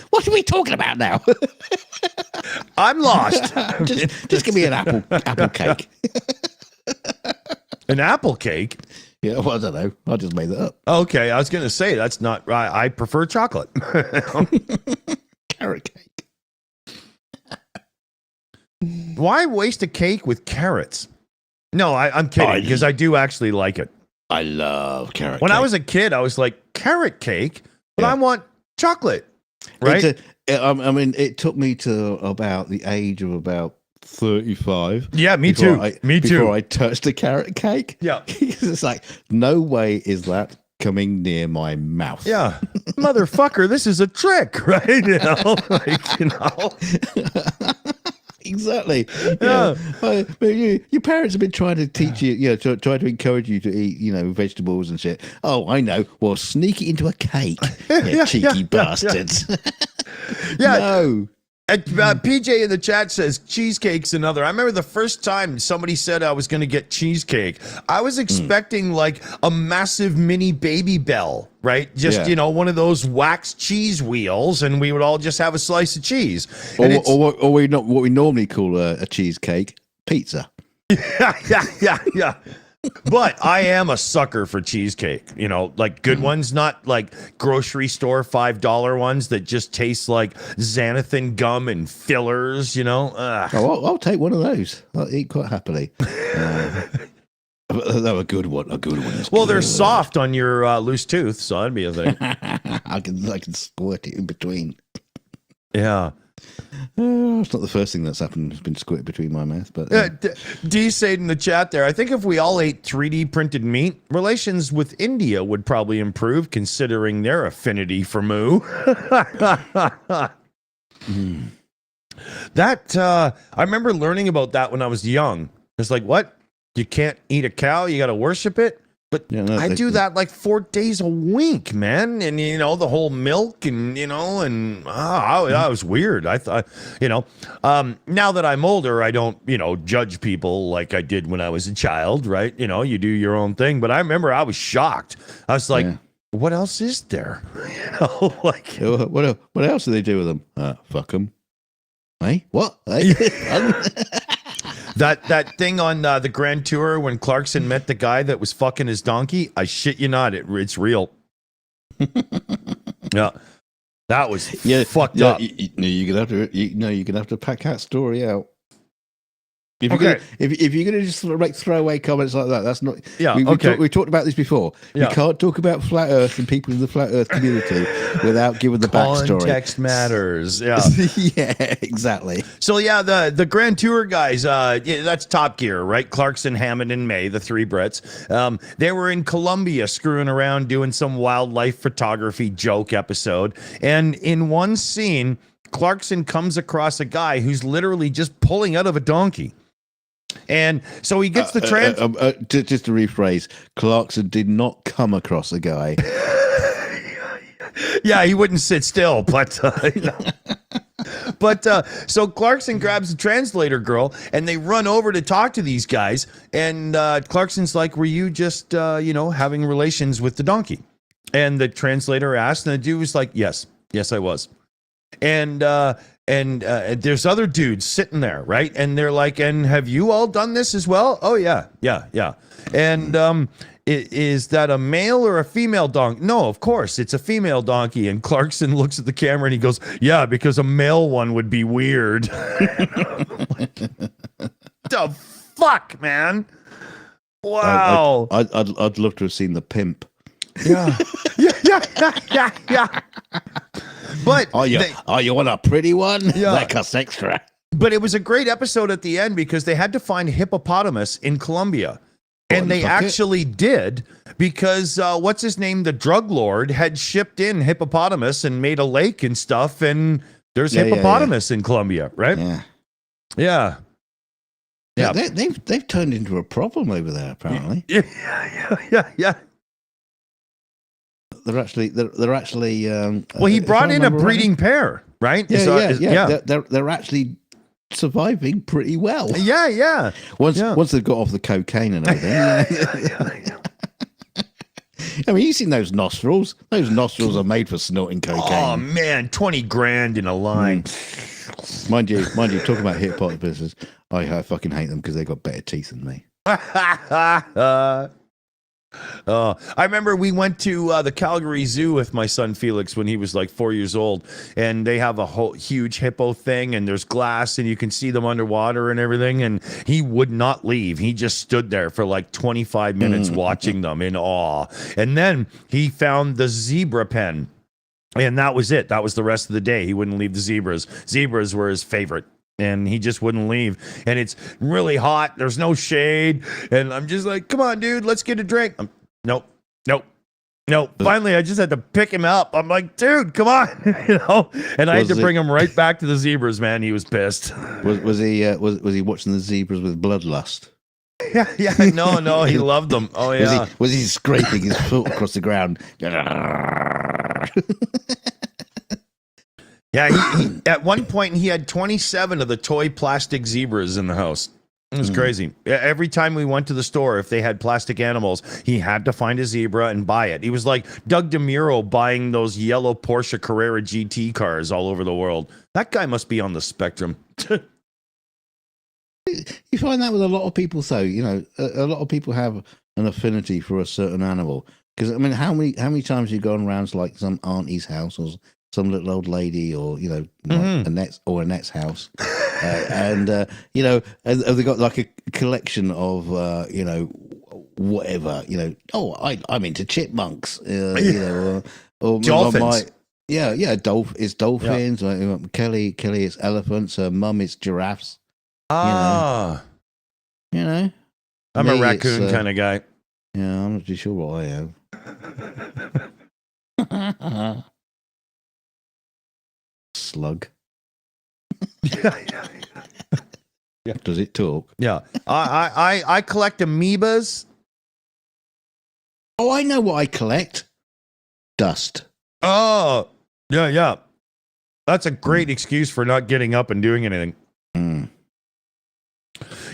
What are we talking about now? I'm lost. just give me an apple cake. An apple cake? Yeah, well, I don't know. I just made that up. Okay, I was going to say that's not right. I prefer chocolate. Carrot cake. Why waste a cake with carrots? No, I'm kidding, because I do actually like it. I love carrot cake. When I was a kid, I was like, carrot cake? But I want chocolate, right? I mean, it took me to about the age of about 35. Yeah, me too. Before I touched a carrot cake. Yeah. It's like, no way is that coming near my mouth. Yeah. Motherfucker, this is a trick, right? Exactly. Yeah. Your parents have been trying to teach you, try to encourage you to eat, vegetables and shit. Oh, I know. Well, sneak it into a cake, cheeky bastards. Yeah. No. And, PJ in the chat says cheesecake's another. I remember the first time somebody said I was going to get cheesecake, I was expecting like a massive mini Baby Bell, right? Just, one of those wax cheese wheels, and we would all just have a slice of cheese. Or what we normally call a cheesecake, pizza. Yeah. But I am a sucker for cheesecake, like good ones, not like grocery store $5 ones that just taste like xanthan gum and fillers, I'll take one of those. I'll eat quite happily. That a good one. A good one. Well, they're soft on your loose tooth, so that'd be a thing. I can squirt it in between. Yeah. It's not the first thing that's happened. It's been squirted between my mouth, but D said in the chat there, I think if we all ate 3D printed meat, relations with India would probably improve, considering their affinity for moo. That I remember learning about that when I was young. It's like, what? You can't eat a cow? You got to worship it? But I do that like 4 days a week, man. And, the whole milk and, that was weird. I thought, now that I'm older, I don't, judge people like I did when I was a child, right? You do your own thing. But I remember I was shocked. I was like, what else is there? What else do they do with them? Fuck them. Hey, what? Hey? That thing on the Grand Tour when Clarkson met the guy that was fucking his donkey, I shit you not, it's real. Yeah, that was fucked up. You're gonna have to pack that story out. If you're gonna just sort of throw away comments like that, that's not. Yeah, we talked about this before. Yeah. You can't talk about flat Earth and people in the flat Earth community without giving the backstory. Context matters. Yeah, yeah, exactly. So the Grand Tour guys, that's Top Gear, right? Clarkson, Hammond, and May, the three Brits. They were in Colombia screwing around doing some wildlife photography joke episode, and in one scene, Clarkson comes across a guy who's literally just pulling out of a donkey. And so he gets the just to rephrase, Clarkson did not come across a guy. Yeah, he wouldn't sit still, but so Clarkson grabs the translator girl, and they run over to talk to these guys. And Clarkson's like, "Were you just having relations with the donkey?" And the translator asked, and the dude was like, "Yes, I was." And there's other dudes sitting there, right? And they're like, "And have you all done this as well?" "Oh yeah." And is that a male or a female donkey? No, of course, it's a female donkey. And Clarkson looks at the camera and he goes, yeah, because a male one would be weird. The fuck, man? Wow. I'd love to have seen the pimp. Yeah. Yeah. But you want a pretty one? Yeah. That costs extra. But it was a great episode at the end because they had to find hippopotamus in Colombia. And they actually did because what's his name? The drug lord had shipped in hippopotamus and made a lake and stuff. And there's hippopotamus in Colombia, right? Yeah. Yeah. They've turned into a problem over there, apparently. Yeah. They're actually. Well, he brought in a breeding pair, right? Yeah. They're actually surviving pretty well. Yeah. Once they've got off the cocaine and everything. I mean, you've seen those nostrils. Those nostrils are made for snorting cocaine. Oh man, 20 grand in a line. Mind you, talking about hippopotamuses, I fucking hate them because they got better teeth than me. I remember we went to the Calgary Zoo with my son Felix when he was like 4 years old, and they have a whole huge hippo thing, and there's glass, and you can see them underwater and everything. And he would not leave. He just stood there for like 25 minutes watching them in awe. And then he found the zebra pen, and that was it. That was the rest of the day. He wouldn't leave the zebras. Zebras were his favorite. And he just wouldn't leave. And it's really hot. There's no shade. And I'm just like, come on, dude, let's get a drink. Nope. Finally, I just had to pick him up. I'm like, dude, come on. And I had to bring him right back to the zebras, man. He was pissed. Was he watching the zebras with bloodlust? Yeah. No, he loved them. Oh, yeah. Was he scraping his foot across the ground? Yeah, he at one point he had 27 of the toy plastic zebras in the house. It was crazy. Every time we went to the store, if they had plastic animals, he had to find a zebra and buy it. He was like Doug DeMuro buying those yellow Porsche Carrera GT cars all over the world. That guy must be on the spectrum. You find that with a lot of people, though. A lot of people have an affinity for a certain animal. Because I mean, how many times have you gone around to like some auntie's house or some little old lady, or Annette's house, and have they got like a collection of whatever, I'm into chipmunks, or dolphins. It's dolphins. Yeah. Kelly, it's elephants. Her mum, it's giraffes. I'm a raccoon kind of guy. Yeah, I'm not too sure what I am. Slug. Yeah. Does it talk? Yeah. I collect amoebas. Oh, I know what I collect. Dust. Oh, yeah. That's a great excuse for not getting up and doing anything.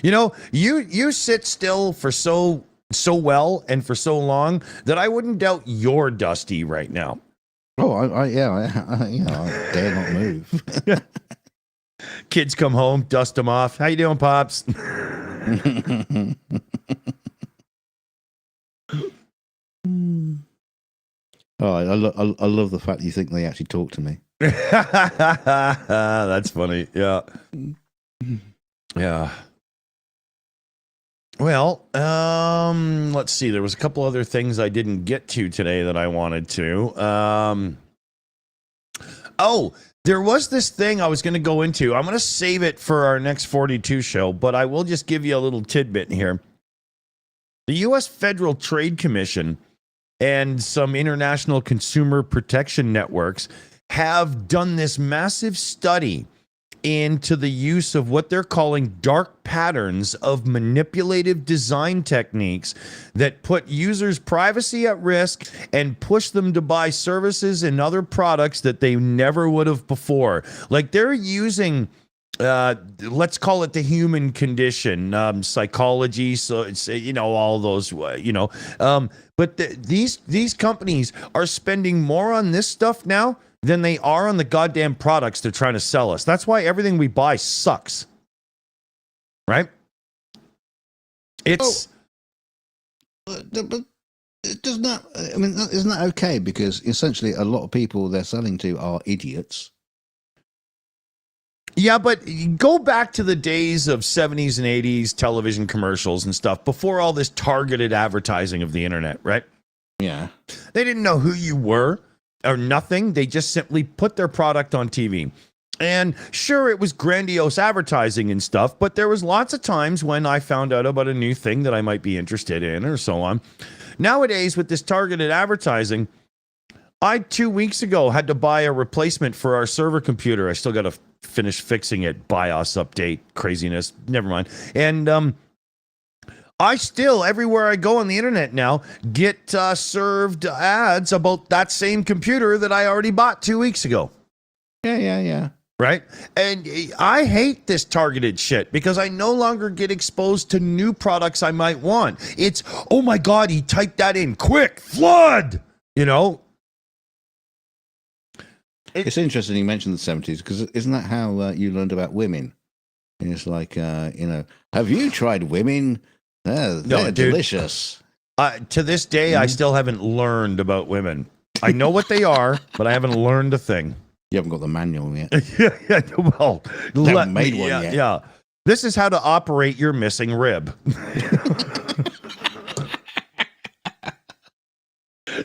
You sit still for so well and for so long that I wouldn't doubt you're dusty right now. Oh, I dare not move. Kids come home, dust them off. How you doing, Pops? Oh, I love the fact you think they actually talk to me. That's funny. Yeah. Well, let's see. There was a couple other things I didn't get to today that I wanted to. There was this thing I was going to go into. I'm going to save it for our next 42 show, but I will just give you a little tidbit here. The U.S. Federal Trade Commission and some international consumer protection networks have done this massive study into the use of what they're calling dark patterns of manipulative design techniques that put users' privacy at risk and push them to buy services and other products that they never would have before. Like they're using let's call it the human condition, psychology. So it's, all those, but these companies are spending more on this stuff now than they are on the goddamn products they're trying to sell us. That's why everything we buy sucks. Right? It's... But Does not. I mean, isn't that okay? Because essentially, a lot of people they're selling to are idiots. Yeah, but go back to the days of 70s and 80s television commercials and stuff before all this targeted advertising of the internet, right? Yeah. They didn't know who you were or nothing. They just simply put their product on TV. And sure, it was grandiose advertising and stuff, but there was lots of times when I found out about a new thing that I might be interested in or so on. Nowadays, with this targeted advertising, I 2 weeks ago had to buy a replacement for our server computer. I still got to finish fixing it. BIOS update, craziness. Never mind. And I still, everywhere I go on the internet now, get served ads about that same computer that I already bought 2 weeks ago. Yeah. Right? And I hate this targeted shit because I no longer get exposed to new products I might want. It's, oh my God, he typed that in quick, flood, you know? It's interesting you mentioned the 70s because isn't that how you learned about women? And it's like, have you tried women? They're dude. delicious. To this day, I still haven't learned about women. I know what they are, but I haven't learned a thing. You haven't got the manual yet. Yeah, well, haven't made one yet. Yeah. This is how to operate your missing rib.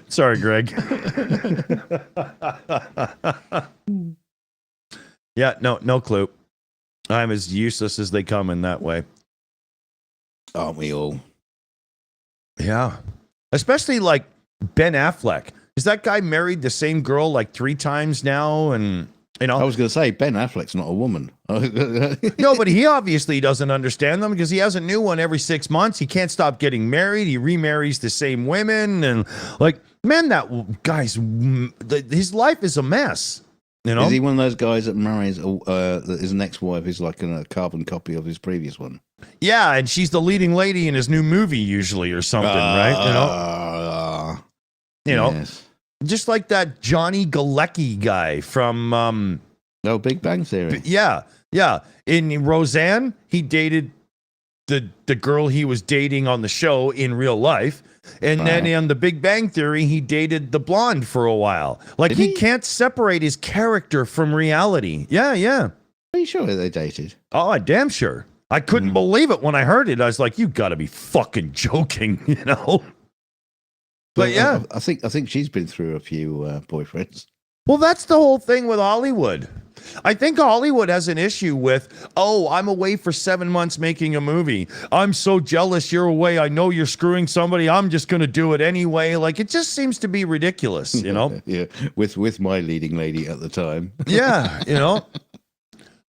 Sorry, Greg. Yeah, no clue. I'm as useless as they come in that way. Aren't we all? Yeah. Especially like Ben Affleck. Is that guy married the same girl like 3 times now? And, you know, I was going to say, Ben Affleck's not a woman. no, but he obviously doesn't understand them because he has a new one every 6 months. He can't stop getting married. He remarries the same women. And like, man, that guy's, his life is a mess. You know? Is he one of those guys that marries his next wife is like a carbon copy of his previous one? Yeah, and she's the leading lady in his new movie usually or something, right? You know, yes. Just like that Johnny Galecki guy from Big Bang Theory. Yeah. In Roseanne, he dated the girl he was dating on the show in real life. And then in the Big Bang Theory, he dated the blonde for a while. Like he can't separate his character from reality. Yeah. Are you sure they dated? Oh, I'm damn sure. I couldn't believe it when I heard it. I was like, you gotta be fucking joking, you know? But yeah. I think she's been through a few boyfriends. Well, that's the whole thing with Hollywood. I think Hollywood has an issue with, I'm away for 7 months making a movie. I'm so jealous you're away. I know you're screwing somebody. I'm just going to do it anyway. Like, it just seems to be ridiculous, you know? Yeah, with my leading lady at the time. Yeah, you know?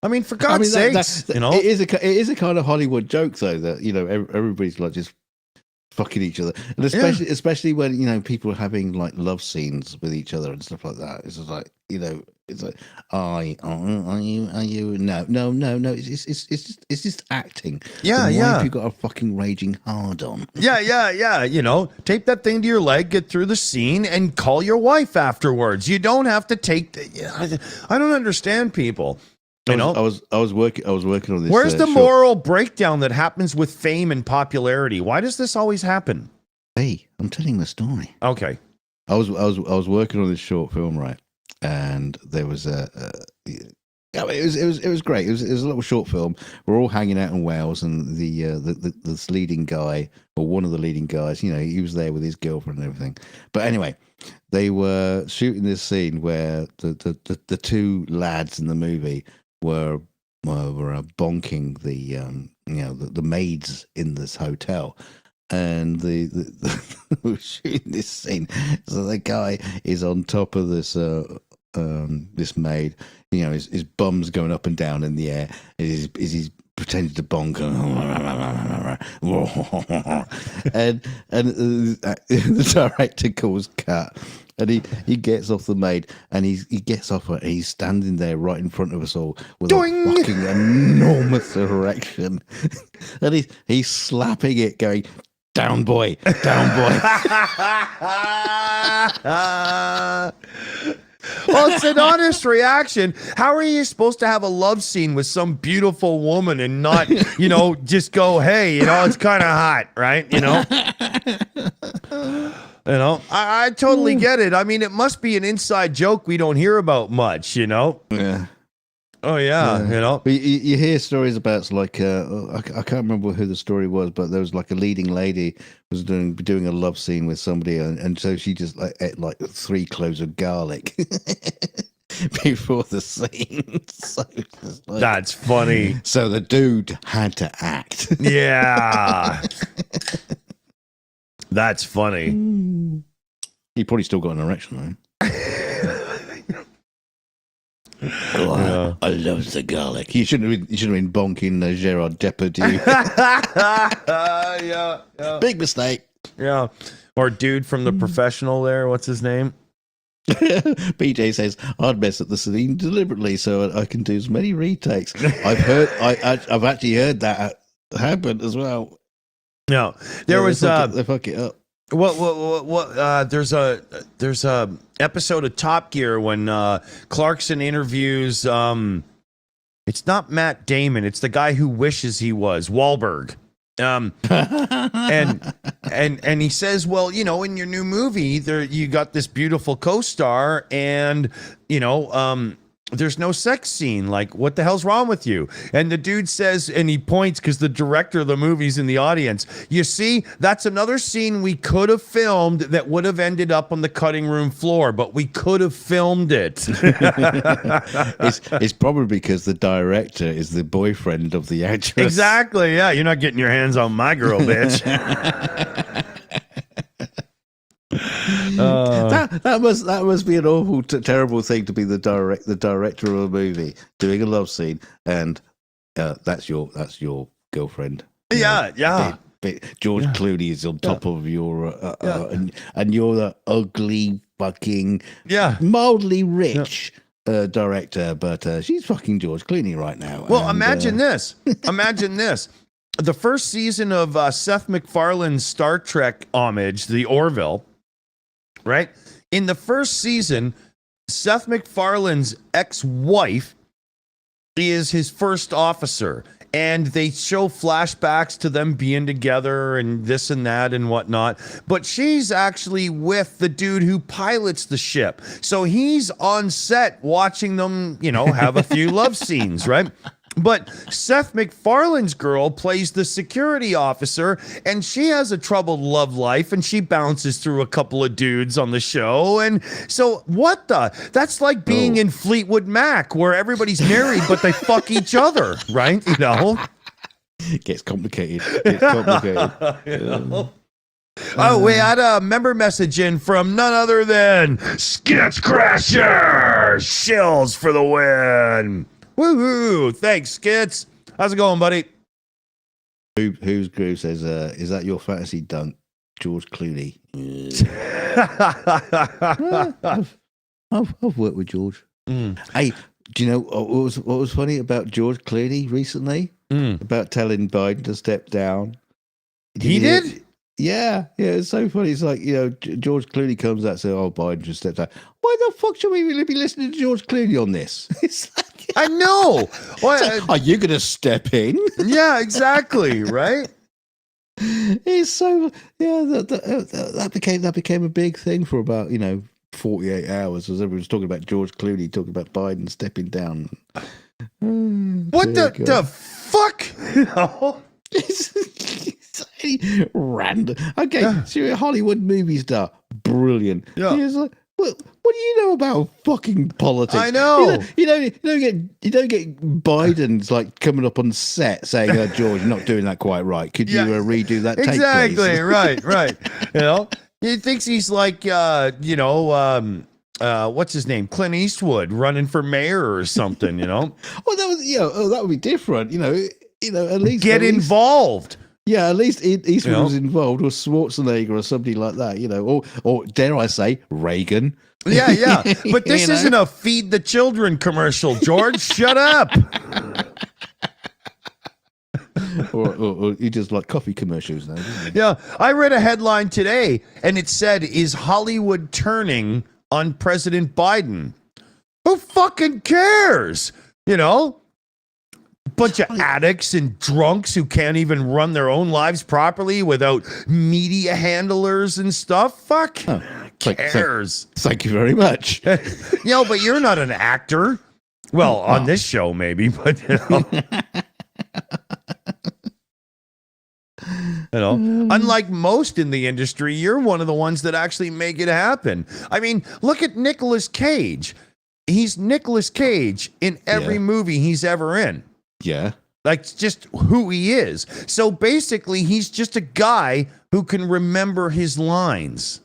I mean, for God's sakes, you know? It is a kind of Hollywood joke, though, that, you know, everybody's like just fucking each other. And especially when, you know, people are having, like, love scenes with each other and stuff like that. It's just like, you know, it's like, are you? No. It's just acting. Yeah, Why yeah. have you got a fucking raging hard on? Yeah. You know, tape that thing to your leg, get through the scene, and call your wife afterwards. You don't have to take. I don't understand people. You know, I was working on this. Where's the moral breakdown that happens with fame and popularity? Why does this always happen? Hey, I'm telling the story. Okay. I was working on this short film, right? And there was it was great. It was a little short film. We're all hanging out in Wales, and this leading guy, or one of the leading guys, you know, he was there with his girlfriend and everything. But anyway, they were shooting this scene where the two lads in the movie were bonking the maids in this hotel. And we're shooting this scene, so the guy is on top of this this maid. You know, his bum's going up and down in the air. He's pretending to bonk, and the director calls cut. And he gets off the maid, and he gets off her, and he's standing there right in front of us all with Doing! a fucking enormous erection, and he's slapping it, going, "Down, boy, down, boy." Well, it's an honest reaction. How are you supposed to have a love scene with some beautiful woman and not, just go, hey, it's kind of hot, right? I totally get it. I mean, it must be an inside joke we don't hear about much, Yeah. Oh, yeah, But you hear stories about, like, I can't remember who the story was, but there was, like, a leading lady was doing a love scene with somebody, and so she just, like, ate, like, 3 cloves of garlic before the scene. So like, that's funny. So the dude had to act. Yeah. That's funny. He probably still got an erection, though. I love the garlic. You shouldn't have been bonking Gerard Depardieu. Yeah. Big mistake. Yeah. Or dude from The Professional there. What's his name? PJ says, I'd mess up the scene deliberately so I can do as many retakes. I've actually heard that happen as well. No. There was they fuck it up. What? There's a episode of Top Gear when Clarkson interviews. It's not Matt Damon. It's the guy who wishes he was Wahlberg. And he says, well, in your new movie, there you got this beautiful co-star, and there's no sex scene. Like, what the hell's wrong with you? And the dude says, and he points because the director of the movie's in the audience. You see, that's another scene we could have filmed that would have ended up on the cutting room floor, but we could have filmed it. It's probably because the director is the boyfriend of the actress. Exactly. Yeah, you're not getting your hands on my girl, bitch. That must be an awful, terrible thing to be the director of a movie doing a love scene, and that's your girlfriend. Yeah. George Clooney is on top of your, and you're the ugly fucking, mildly rich director, but she's fucking George Clooney right now. Well, imagine this. Imagine this. The first season of Seth MacFarlane's Star Trek homage, The Orville, right? In the first season, Seth MacFarlane's ex-wife is his first officer, and they show flashbacks to them being together and this and that and whatnot. But she's actually with the dude who pilots the ship. So he's on set watching them, have a few love scenes, right? But Seth MacFarlane's girl plays the security officer, and she has a troubled love life, and she bounces through a couple of dudes on the show. And so that's like being in Fleetwood Mac, where everybody's married, but they fuck each other, right? It gets complicated. Oh, we had a member message in from none other than Skits Crasher. Shills for the win. Woohoo! Thanks, Skits. How's it going, buddy? Who's Groove says, is that your fantasy dunk, George Clooney? I've worked with George. Hey, do you know what was funny about George Clooney recently? About telling Biden to step down. He did? Yeah, it's so funny. It's like, George Clooney comes out and says, "Oh, Biden just stepped down." Why the fuck should we really be listening to George Clooney on this? It's like, I know. Are you going to step in? Yeah, exactly. Right. It's so that became a big thing for about 48 hours as everyone was talking about George Clooney talking about Biden stepping down. What the fuck? Random. Okay, so you're a Hollywood movie star. Brilliant. Yeah. He's like, what do you know about fucking politics? I know. You don't get Biden's like coming up on set saying, George, you're not doing that quite right. Could you redo that take, exactly, please? right. He thinks he's like what's his name? Clint Eastwood running for mayor or something, Well, that was that would be different, at least get involved. Yeah, at least Eastwood was involved, or Schwarzenegger, or somebody like that, or dare I say, Reagan. Yeah. But this isn't a feed the children commercial, George. Shut up. or he just like coffee commercials now, doesn't he? Yeah, I read a headline today, and it said, "Is Hollywood turning on President Biden. Who fucking cares? You know? Bunch of addicts and drunks who can't even run their own lives properly without media handlers and stuff. Fuck. Cares. Thank you very much. But you're not an actor. Well, on this show, maybe, but unlike most in the industry, you're one of the ones that actually make it happen. I mean, look at Nicolas Cage. He's Nicolas Cage in every movie he's ever in. Yeah. Like, just who he is. So basically, he's just a guy who can remember his lines.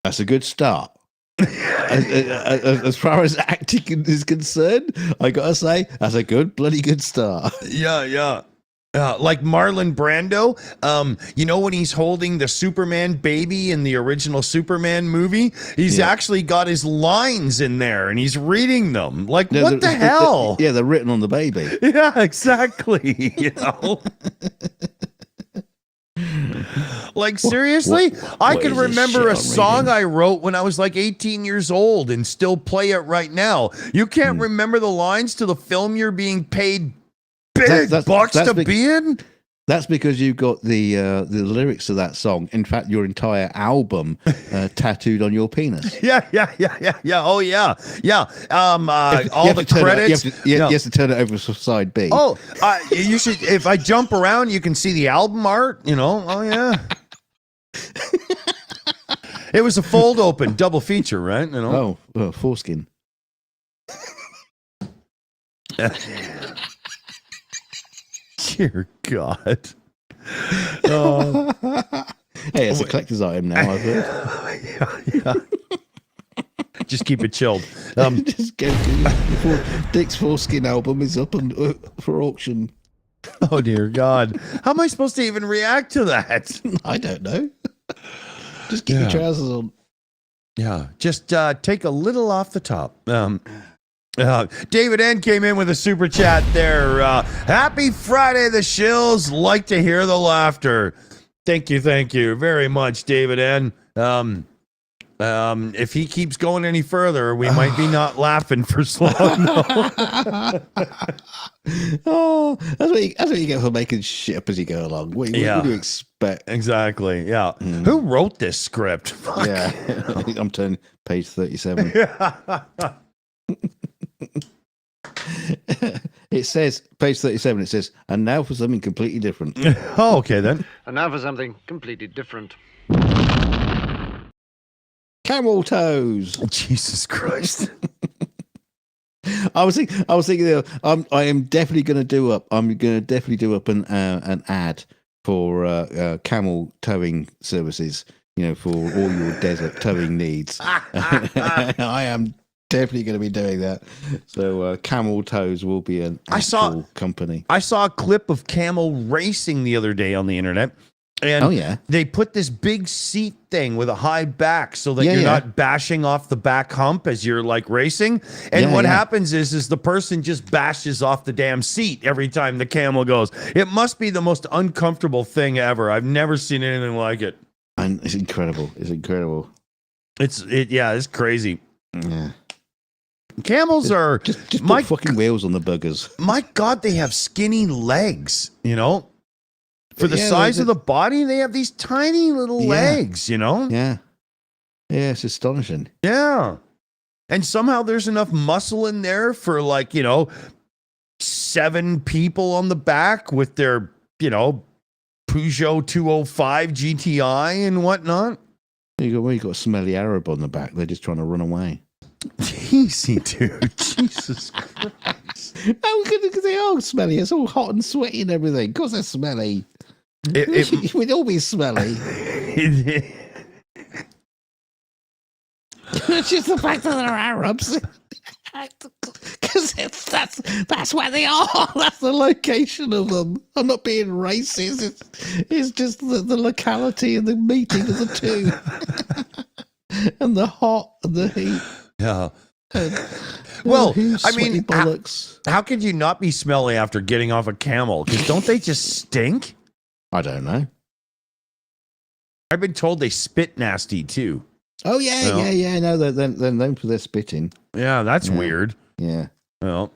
That's a good start. As far as acting is concerned, I gotta say, that's a bloody good start. Yeah. Like Marlon Brando, when he's holding the Superman baby in the original Superman movie, he's actually got his lines in there and he's reading them. Like, what the hell? They're written on the baby. Yeah, exactly. Like, seriously? I can remember a song I wrote when I was like 18 years old and still play it right now. You can't remember the lines to the film you're being paid big bucks to be in? That's because you've got the lyrics to that song. In fact, your entire album tattooed on your penis. Yeah. Oh, yeah. All the credits. You have to turn it over to side B. Oh, you should. If I jump around, you can see the album art. Oh, yeah. It was a fold open double feature, right? Foreskin. Dear God. Hey, it's a collector's item now, I've heard. Yeah. Just keep it chilled. Just go. Dick's Foreskin album is up for auction. Oh, dear God. How am I supposed to even react to that? I don't know. Just get your trousers on. Yeah. Just take a little off the top. David N came in with a super chat there. Happy Friday, the Shills. Like to hear the laughter. Thank you very much, David N. If he keeps going any further, we might be not laughing for so long. Oh, that's what you get for making shit up as you go along. What do you expect? Exactly. Yeah. Who wrote this script? Fuck. Yeah. I'm turning page 37. It says, page 37, it says, and now for something completely different. Oh, okay then. And now for something completely different. Camel toes. Jesus Christ. I was thinking I am definitely going to do up an ad for camel towing services, for all your desert towing needs. I am definitely going to be doing that. So Camel Toes will be an actual company. I saw a clip of camel racing the other day on the internet. And they put this big seat thing with a high back so that you're not bashing off the back hump as you're like racing. And what happens is the person just bashes off the damn seat every time the camel goes. It must be the most uncomfortable thing ever. I've never seen anything like it. And it's incredible. It's crazy. Yeah. Camels are just put fucking wheels on the buggers. My God, they have skinny legs, For the size of the body, they have these tiny little legs, Yeah. Yeah, it's astonishing. Yeah. And somehow there's enough muscle in there for 7 people on the back with their, Peugeot 205 GTI and whatnot. You got a smelly Arab on the back. They're just trying to run away. Easy, dude. Jesus Christ. Oh, because they are smelly. It's all hot and sweaty and everything. Of course they're smelly. We'd all be smelly. It's just the fact that they're Arabs. Because that's where they are. That's the location of them. I'm not being racist. It's just the locality and the meeting of the two. And the hot and the heat. Yeah. Well, I mean, bollocks. How could you not be smelly after getting off a camel? Because don't they just stink? I don't know. I've been told they spit nasty too. Oh yeah, Well. yeah. No, they're known for their spitting. Yeah, that's Yeah. weird. Yeah, Well,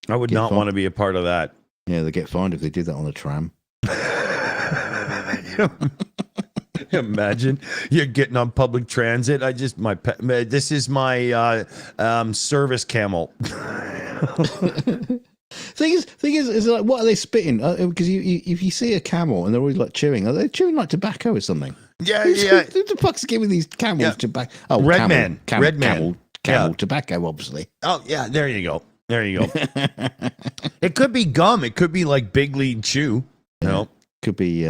I would Get not fun- want to be a part of that. yeah. They get fined if they do that on a tram. Imagine you're getting on public transit. This is my service camel. Thing is like, what are they spitting? Because if you see a camel and they're always like chewing, are they chewing like tobacco or something? Yeah, Who yeah. the fuck's giving these camels Yeah. tobacco? Oh, Red camel, man. camel, Red man. camel, Yeah. tobacco, obviously. Oh, yeah. There you go. There you go. It could be gum. It could be like Big League Chew. You know. Could be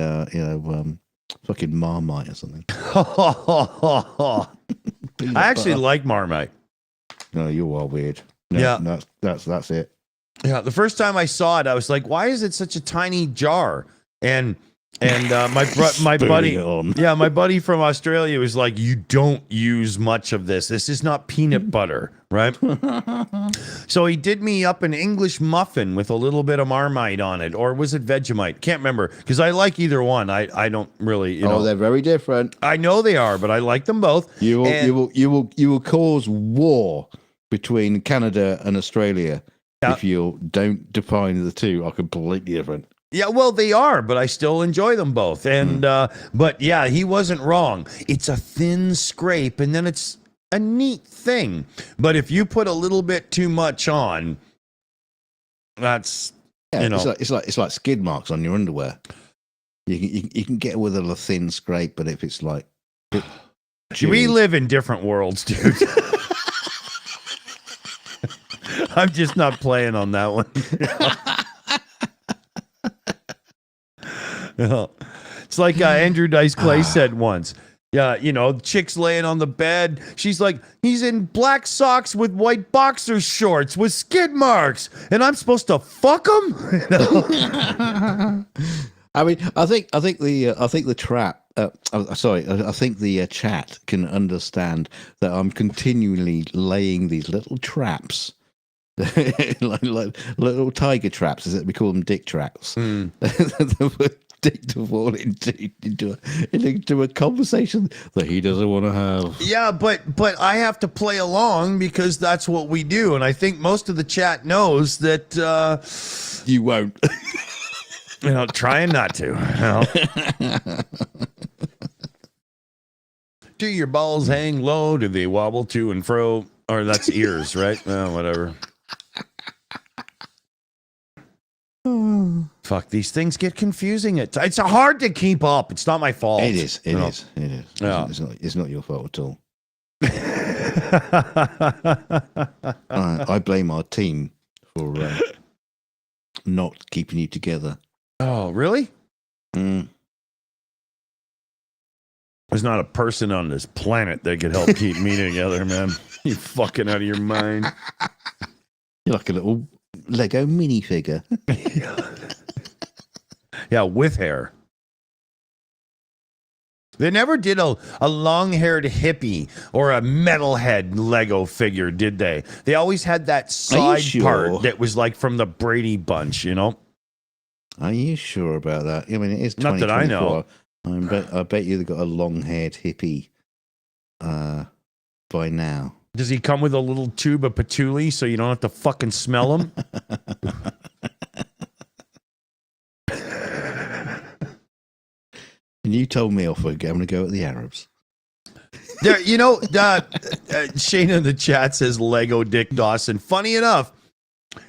fucking Marmite or something. I actually like Marmite. No, you are weird. No, Yeah. that's it. Yeah, the first time I saw it, I was like, "Why is it such a tiny jar?" And my buddy, Spoon it on. yeah, my buddy from Australia was like, "You don't use much of this. This is not peanut butter, right?" So he did me up an English muffin with a little bit of Marmite on it, or was it Vegemite? Can't remember because I like either one. I don't really, you know. They're very different. I know they are, but I like them both. You will cause war between Canada and Australia if you don't define the two are completely different. Yeah, well, they are, but I still enjoy them both. And but yeah, he wasn't wrong. It's a thin scrape, and then it's a neat thing. But if you put a little bit too much on, that's Yeah, you know. it's like skid marks on your underwear. You can get with a thin scrape, but if it's like We live in different worlds, dude. I'm just not playing on that one. No. It's like Andrew Dice Clay said once. Yeah, you know, chick's laying on the bed. She's like, he's in black socks with white boxer shorts with skid marks, and I'm supposed to fuck him. You know? I mean, I think the trap. I think the chat can understand that I'm continually laying these little traps, like little tiger traps. As we call them, dick traps. Dick to fall into a conversation that he doesn't want to have. Yeah, but I have to play along because that's what we do, and I think most of the chat knows that. You won't. You know, trying not to. You know. Do your balls hang low? Do they wobble to and fro? Or that's ears, right? Oh, whatever. Fuck, these things get confusing. It's hard to keep up. It's not my fault. It is. It You know? is. It is. Yeah. It's not your fault at all. I blame our team for not keeping you together. Oh, really? Mm. There's not a person on this planet that could help keep me together, man. You fucking out of your mind. You're like a little Lego minifigure. Yeah, with hair. They never did a long-haired hippie or a metalhead Lego figure, did they? They always had that side sure? part that was like from the Brady Bunch, you know? Are you sure about that? I mean, it is Not that I know. 2024. I bet you've got a long-haired hippie by now. Does he come with a little tube of patchouli so you don't have to fucking smell him? And you told me off, I'm going to go at the Arabs. There, you know, Shane in the chat says Lego Dick Dawson. Funny enough,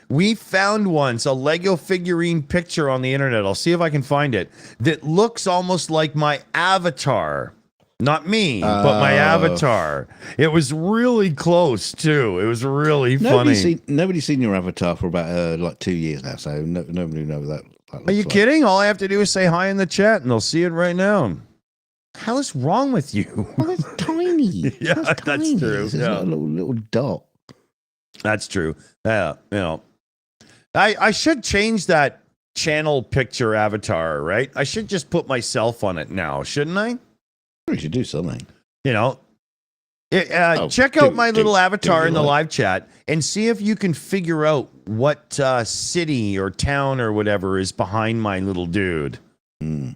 we found once a Lego figurine picture on the internet. I'll see if I can find it. That looks almost like my avatar. Not me, but my avatar. It was really close, too. It was really funny. Nobody's seen your avatar for about like 2 years now, so nobody knows that. Are you kidding? All I have to do is say hi in the chat, and they'll see it right now. Hell is wrong with you? Oh, that's tiny. Yeah, that's tiny. true. It's Yeah. like a little dot. That's true. Yeah, you know. I should change that channel picture avatar, right? I should just put myself on it now, shouldn't I? We should do something. You know, check out my little avatar in the live chat and see if you can figure out what city or town or whatever is behind my little dude. Mm.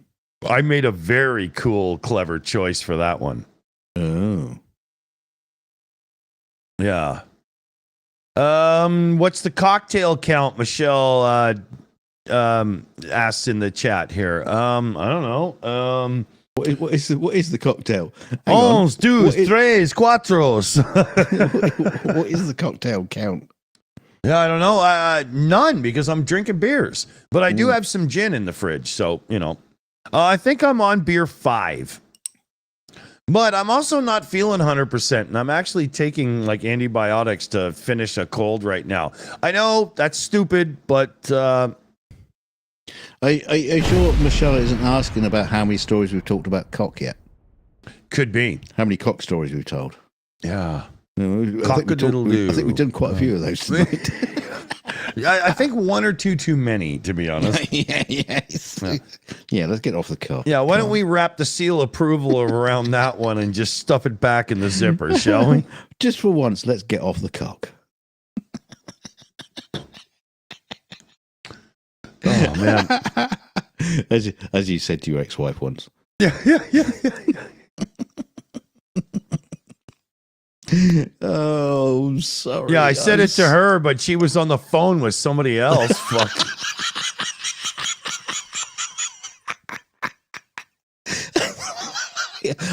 I made a very cool, clever choice for that one. Oh. Yeah. What's the cocktail count? Michelle asks in the chat here. I don't know. What is the cocktail? Dos, tres, cuatros. What is the cocktail count? Yeah, I don't know. None, because I'm drinking beers. But I do have some gin in the fridge, so, you know. I think I'm on beer 5. But I'm also not feeling 100%, and I'm actually taking, like, antibiotics to finish a cold right now. I know that's stupid, but... Are you sure Michelle isn't asking about how many stories we've talked about cock yet? Could be. How many cock stories we've told? Yeah. I think we've done quite a few of those tonight. I think 1 or 2 too many, to be honest. Yeah, let's get off the cock. Yeah, why don't we wrap the seal approval around that one and just stuff it back in the zipper, shall we? Just for once, let's get off the cock. Oh, man. As you said to your ex-wife once. Yeah. Oh, sorry. Yeah, I said it to her, but she was on the phone with somebody else. Fuck.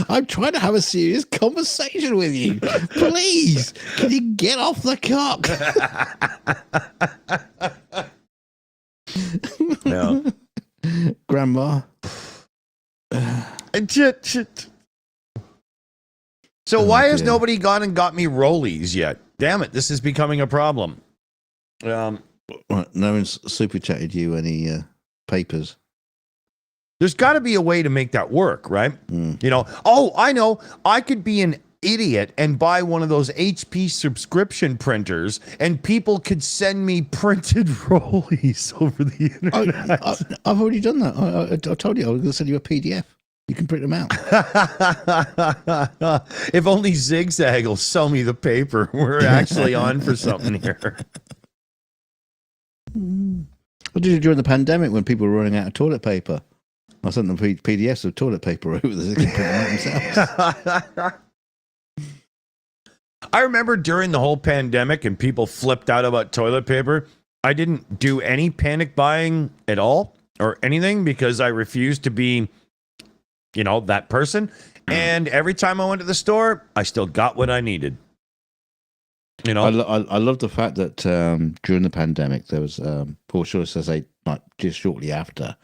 I'm trying to have a serious conversation with you. Please, can you get off the cock? Yeah. Grandma. Shit. So why has nobody gone and got me rollies yet? Damn it, this is becoming a problem. No one's super chatted you any papers. There's got to be a way to make that work, right? You know, I know. I could be an idiot and buy one of those HP subscription printers, and people could send me printed rollies over the internet. I've already done that. I told you I was going to send you a PDF. You can print them out. If only Zigzag will sell me the paper. We're actually on for something here. What did you do during the pandemic when people were running out of toilet paper? I sent them PDFs of toilet paper over there. They can print them out themselves. I remember during the whole pandemic and people flipped out about toilet paper, I didn't do any panic buying at all or anything because I refused to be, you know, that person. And every time I went to the store, I still got what I needed. You know, I love the fact that during the pandemic, there was, Paul Shills says, like just shortly after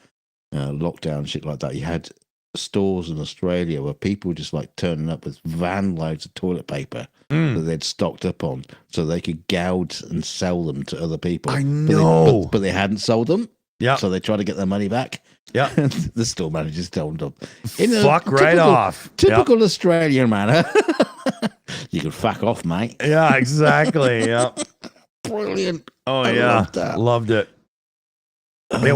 lockdown, shit like that, you had stores in Australia where people just like turning up with van loads of toilet paper that they'd stocked up on so they could gouge and sell them to other people. I know. But they hadn't sold them. Yeah. So they tried to get their money back. Yeah. The store managers told them. Fuck right off. Typical Australian manner. You can fuck off, mate. Yeah, exactly. Yeah. Brilliant. Oh, I yeah. loved that. Loved it. Yeah,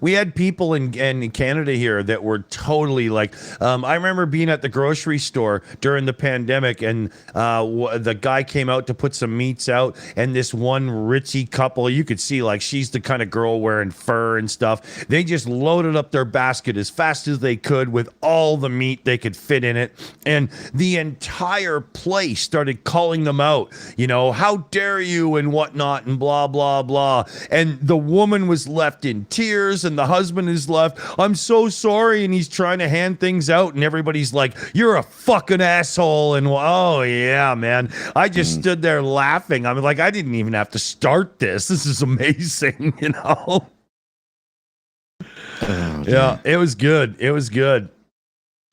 we had people in Canada here that were totally like, I remember being at the grocery store during the pandemic, and the guy came out to put some meats out, and this one ritzy couple, you could see like she's the kind of girl wearing fur and stuff. They just loaded up their basket as fast as they could with all the meat they could fit in it, and the entire place started calling them out, you know, how dare you and whatnot and blah blah blah, and the woman was left in tears and the husband is left, I'm so sorry, and he's trying to hand things out and everybody's like, you're a fucking asshole, and oh yeah, man, I just stood there laughing. I'm like, I didn't even have to start this is amazing, you know. Yeah, it was good.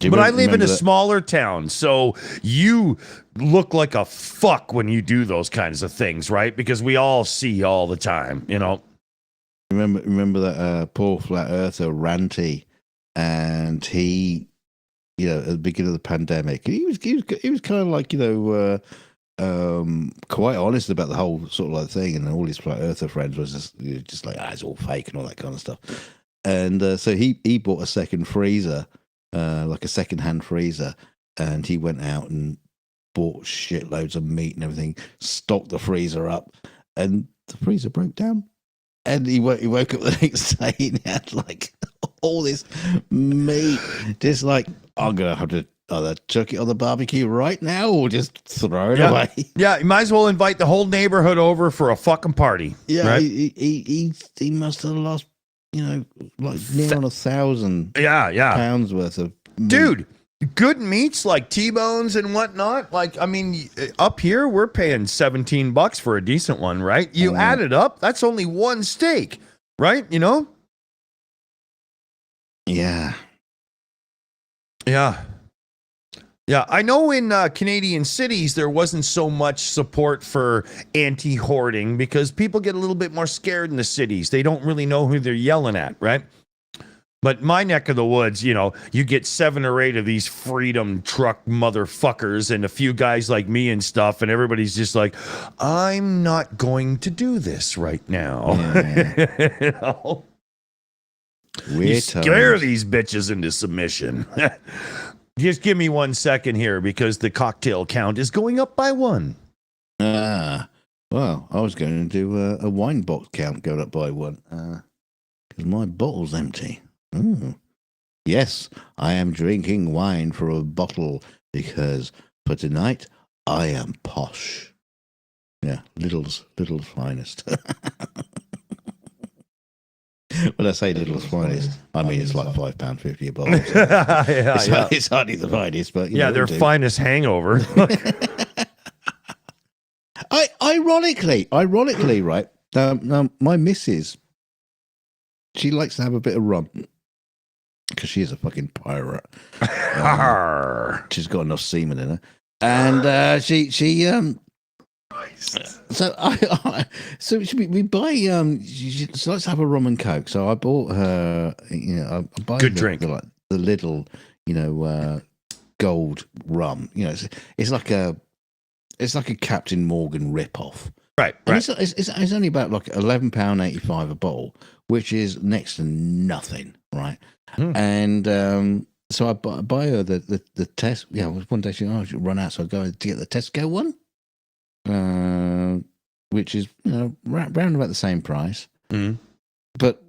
But I live in a smaller town, so you look like a fuck when you do those kinds of things, right? Because we all see all the time, you know. Remember that poor flat earther Ranty, and he, you know, at the beginning of the pandemic, he was kind of like, you know, quite honest about the whole sort of like thing, and all his flat earther friends was just like, it's all fake and all that kind of stuff. And so he bought a second freezer, like a second-hand freezer, and he went out and bought shitloads of meat and everything, stocked the freezer up, and the freezer broke down. And he woke up the next day and he had like all this meat. Just like, I'm going to have to either chuck it on the barbecue right now or just throw it Yeah. away. Yeah, you might as well invite the whole neighborhood over for a fucking party. Yeah, right? he must have lost, like near on 1,000 Yeah. pounds worth of meat. Dude, good meats like T-bones and whatnot. Like, I mean, up here we're paying $17 for a decent one, right? You add it up, that's only one steak, right? You know? Yeah. Yeah. Yeah, I know in Canadian cities there wasn't so much support for anti-hoarding because people get a little bit more scared in the cities. They don't really know who they're yelling at, right? But my neck of the woods, you get 7 or 8 of these freedom truck motherfuckers and a few guys like me and stuff, and everybody's just like, I'm not going to do this right now. Yeah. You know? Weird You scare times. these bitches into submission. Just give me 1 second here because the cocktail count is going up by 1. Well, I was going to do a wine box count going up by 1 because my bottle's empty. Ooh. Yes, I am drinking wine for a bottle because for tonight I am posh. Yeah, Lidl's finest. When I say Lidl's finest, I mean it's like £5.50 a bottle. So it's hardly the finest, but their finest hangover. Ironically, right? My missus, she likes to have a bit of rum because she is a fucking pirate. She's got enough semen in her, and she we buy she likes to have a rum and coke. So I bought her, I buy Good drink. the little, gold rum. It's like a Captain Morgan ripoff. Right. And it's only about like £11.85 a bottle, which is next to nothing, right? And so I buy her the test. Yeah, one day she run out, so I go to get the Tesco one. Which is round about the same price, but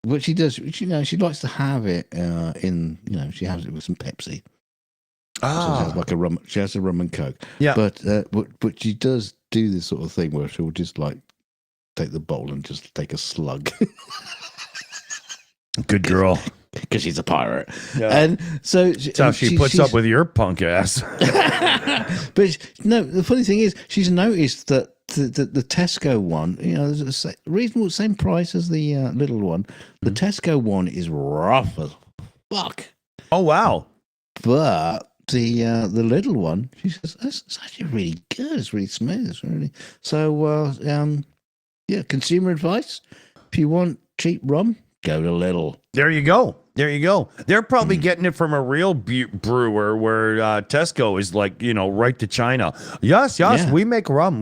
what she does, she likes to have it in she has it with some Pepsi. So she has like a rum. She has a rum and coke. Yeah, but she does do this sort of thing where she'll just like take the bottle and just take a slug. Good girl. Because she's a pirate, yeah. And so that's how she puts up with your punk ass. But no, the funny thing is, she's noticed that the Tesco one, there's a reasonable same price as the little one. The Tesco one is rough as fuck. Oh wow! But the little one, she says it's actually really good. It's really smooth. It's really so. Consumer advice: if you want cheap rum, go to Lidl. There you go. They're probably getting it from a real brewer where Tesco is like, right to China. Yes, Yeah. we make rum.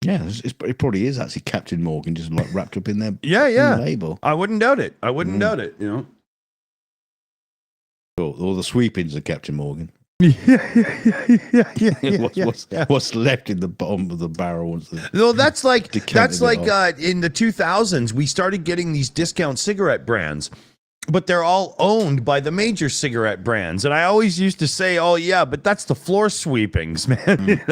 Yeah, it probably is actually Captain Morgan just like wrapped up in their Yeah. in the label. I wouldn't doubt it. Or the sweepings of Captain Morgan. What's left in the bottom of the barrel? No, that's like Decanted it in the 2000s we started getting these discount cigarette brands, but they're all owned by the major cigarette brands. And I always used to say, "Oh yeah, but that's the floor sweepings, man."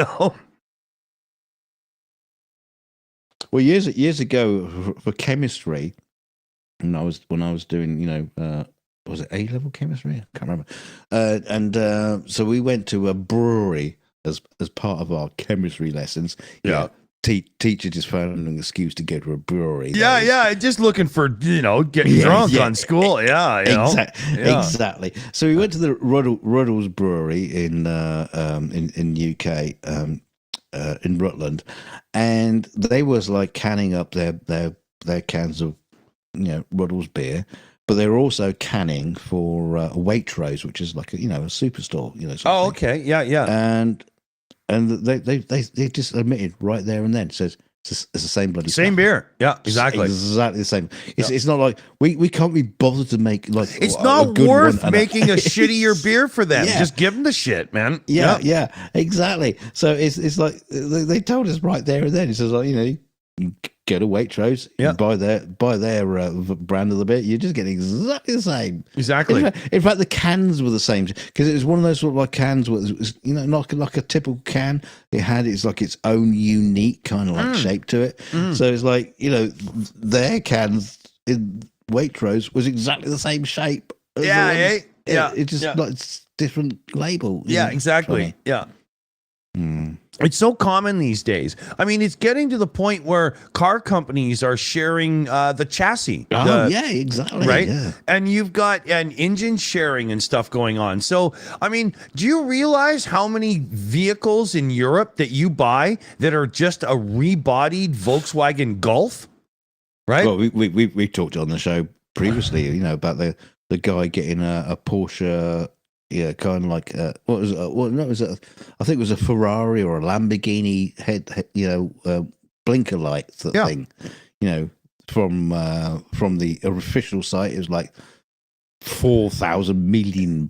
Well, years ago for chemistry, when I was doing was it A-level chemistry? I can't remember. So we went to a brewery as part of our chemistry lessons. Yeah. Teacher just found an excuse to go to a brewery. Just looking for getting drunk on school. Exactly. So we went to the Ruddles Brewery in UK, in Rutland, and they was like canning up their cans of Ruddles beer. But they were also canning for Waitrose, which is like a superstore. Oh, okay, yeah. And they just admitted right there and then, says it's the same bloody same stuff. beer. Yeah, exactly. Exactly the same. It's not like we can't be bothered to make like it's a not good worth one making a shittier beer for them. Yeah. Just give them the shit, man. Yeah, exactly. So it's like they told us right there and then. It says like you go to Waitrose, Yeah. buy their brand of the beer. You just get exactly the same. Exactly. In fact, the cans were the same because it was one of those sort of like cans where it was, not like a typical can. It had its own unique kind of like shape to it. So it's like their cans in Waitrose was exactly the same shape. As the ones. It's just like it's different label. Yeah, exactly. Funny. Yeah. It's so common these days. I mean, it's getting to the point where car companies are sharing the chassis. Yeah, exactly. Right? Yeah. And you've got an engine sharing and stuff going on. So, I mean, do you realize how many vehicles in Europe that you buy that are just a rebodied Volkswagen Golf? Right? Well, we talked on the show previously, about the guy getting a Porsche. Yeah, kind of like what was it? Well, no, it was I think it was a Ferrari or a Lamborghini blinker light thing. From the official site, it was like £4,000 million.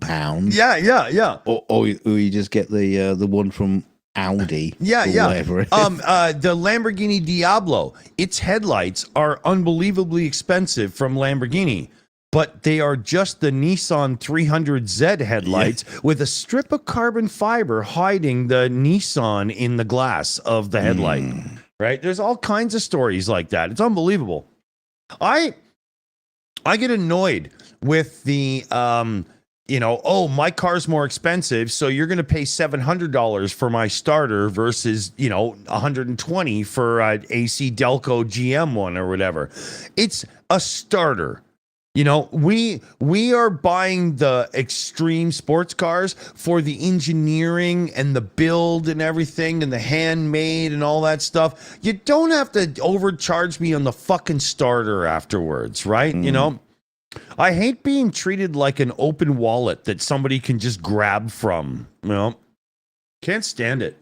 Yeah. Or you just get the one from Audi. Yeah. Whatever. The Lamborghini Diablo, its headlights are unbelievably expensive from Lamborghini. But they are just the Nissan 300Z headlights with a strip of carbon fiber hiding the Nissan in the glass of the headlight. Right? There's all kinds of stories like that. It's unbelievable. I get annoyed with the my car's more expensive, so you're going to pay $700 for my starter versus, $120 for an AC Delco GM one or whatever. It's a starter. We are buying the extreme sports cars for the engineering and the build and everything and the handmade and all that stuff. You don't have to overcharge me on the fucking starter afterwards, right? I hate being treated like an open wallet that somebody can just grab from. Can't stand it.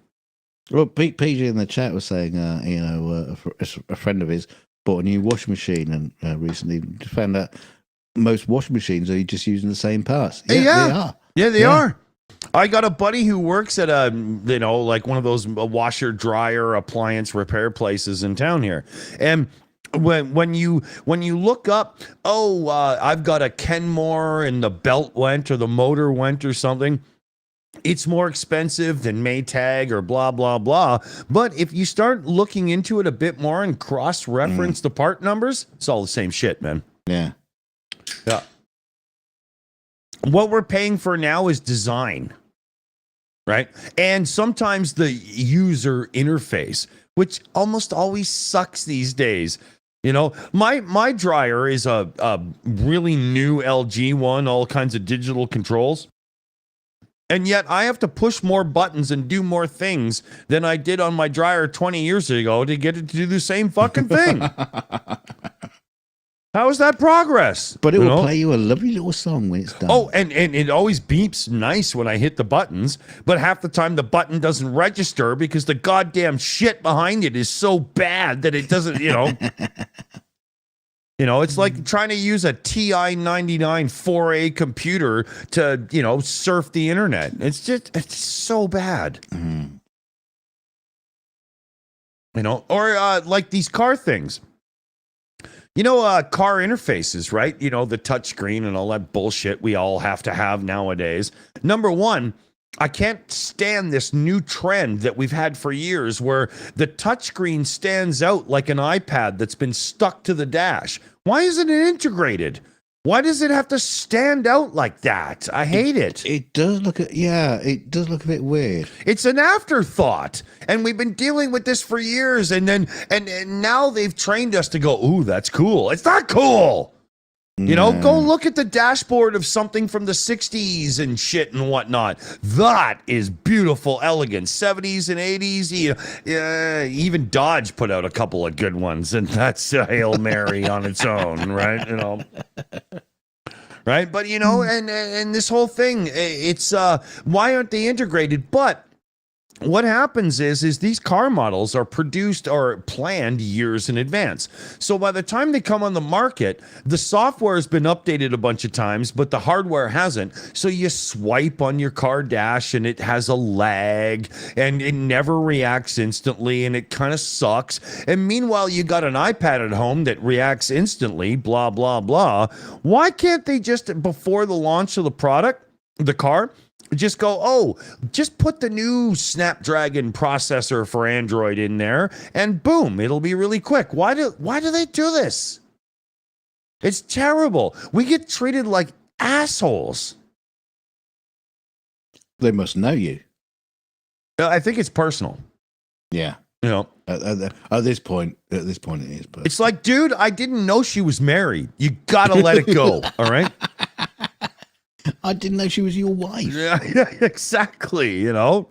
Well, PJ in the chat was saying, a friend of his bought a new washing machine and recently found out most washing machines are just using the same parts. Yeah, they are. Yeah, they are. I got a buddy who works at like one of those washer dryer appliance repair places in town here. And when you look up, I've got a Kenmore and the belt went or the motor went or something, it's more expensive than Maytag or blah, blah, blah. But if you start looking into it a bit more and cross-reference the part numbers, it's all the same shit, man. Yeah. Yeah. What we're paying for now is design, right? And sometimes the user interface, which almost always sucks these days. My dryer is a really new LG one, all kinds of digital controls. And yet I have to push more buttons and do more things than I did on my dryer 20 years ago to get it to do the same fucking thing. How is that progress? But it will play you a lovely little song when it's done. Oh, and it always beeps nice when I hit the buttons, but half the time the button doesn't register because the goddamn shit behind it is so bad that it doesn't, it's like trying to use a TI-99 4A computer to, surf the internet. It's so bad. Or like these car things. Car interfaces, right? The touchscreen and all that bullshit we all have to have nowadays. Number one, I can't stand this new trend that we've had for years where the touchscreen stands out like an iPad that's been stuck to the dash. Why isn't it integrated? Why does it have to stand out like that? I hate it. It does look a bit weird. It's an afterthought. And we've been dealing with this for years. And now they've trained us to go, ooh, that's cool. It's not cool. Go look at the dashboard of something from the 60s and shit and whatnot. That is beautiful, elegant. 70s and 80s. Even Dodge put out a couple of good ones, and that's a Hail Mary on its own, right? Right? But, and this whole thing, it's why aren't they integrated? But what happens is these car models are produced or planned years in advance. So by the time they come on the market, the software has been updated a bunch of times, but the hardware hasn't. So you swipe on your car dash and it has a lag and it never reacts instantly and it kind of sucks. And meanwhile, you got an iPad at home that reacts instantly, blah, blah, blah. Why can't they just, before the launch of the product, the car, just go, oh, just put the new Snapdragon processor for Android in there and boom, it'll be really quick. Why do they do this? It's terrible. We get treated like assholes. They must know you. I think it's personal. Yeah. You know, at this point it is. But it's like, dude, I didn't know she was married. You gotta let it go. All right. I didn't know she was your wife. Yeah, exactly. You know,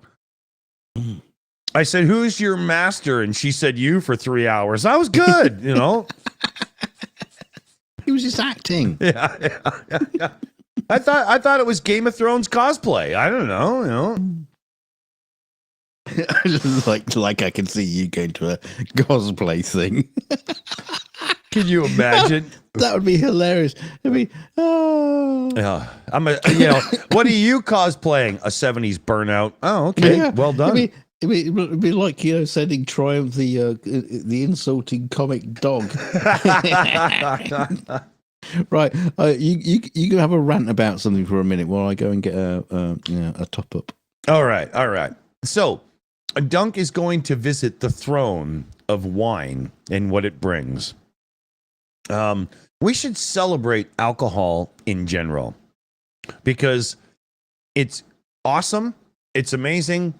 I said, who's your master? And she said, you for 3 hours. I was good. You know, He was just acting. yeah. I thought it was Game of Thrones cosplay. I don't know. You know, like I can see you going to a cosplay thing. can you imagine? That would be hilarious. It'd be, oh. Yeah, what are you cosplaying? A 70s burnout. Oh, okay. Yeah. Well done. It'd be like, sending Triumph the insulting comic dog. Right. You can have a rant about something for a minute while I go and get a top up. All right. So, Dunk is going to visit the throne of wine and what it brings. We should celebrate alcohol in general because it's awesome, it's amazing,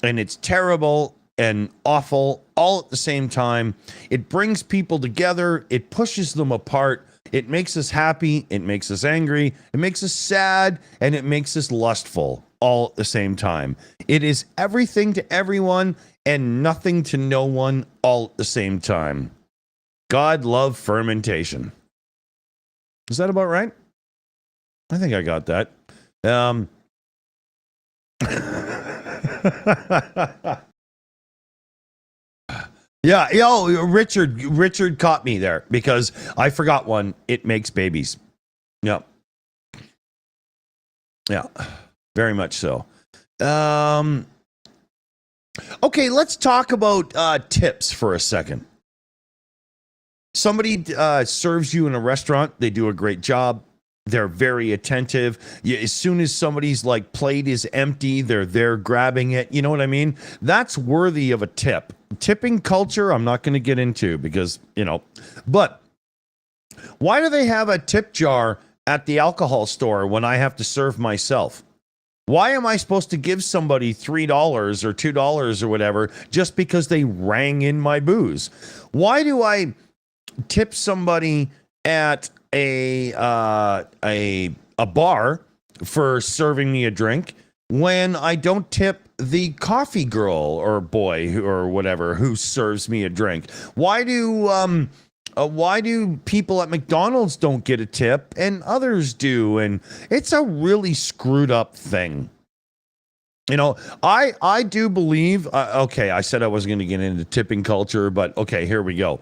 and it's terrible and awful all at the same time. It brings people together, it pushes them apart, it makes us happy, it makes us angry, it makes us sad, and it makes us lustful all at the same time. It is everything to everyone and nothing to no one all at the same time. God love fermentation. Is that about right? I think I got that. Yeah, Richard caught me there because I forgot one. It makes babies. Yeah. Yeah, very much so. Okay, let's talk about tips for a second. Somebody serves you in a restaurant. They do a great job. They're very attentive. As soon as somebody's like plate is empty, they're there grabbing it. You know what I mean? That's worthy of a tip. Tipping culture, I'm not going to get into because, but why do they have a tip jar at the alcohol store when I have to serve myself? Why am I supposed to give somebody $3 or $2 or whatever just because they rang in my booze? Why do I tip somebody at a bar for serving me a drink when I don't tip the coffee girl or boy or whatever who serves me a drink? Why do people at McDonald's don't get a tip and others do? And it's a really screwed up thing. I do believe, okay, I said I wasn't going to get into tipping culture, but okay, here we go.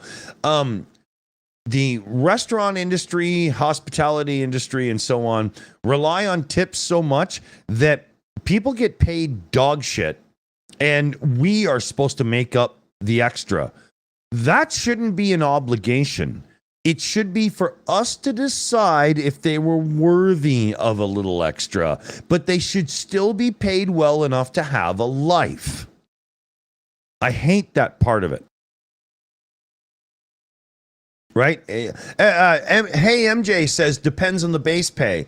The restaurant industry, hospitality industry, and so on rely on tips so much that people get paid dog shit, and we are supposed to make up the extra. That shouldn't be an obligation. It should be for us to decide if they were worthy of a little extra, but they should still be paid well enough to have a life. I hate that part of it. Right? Hey, MJ says, depends on the base pay.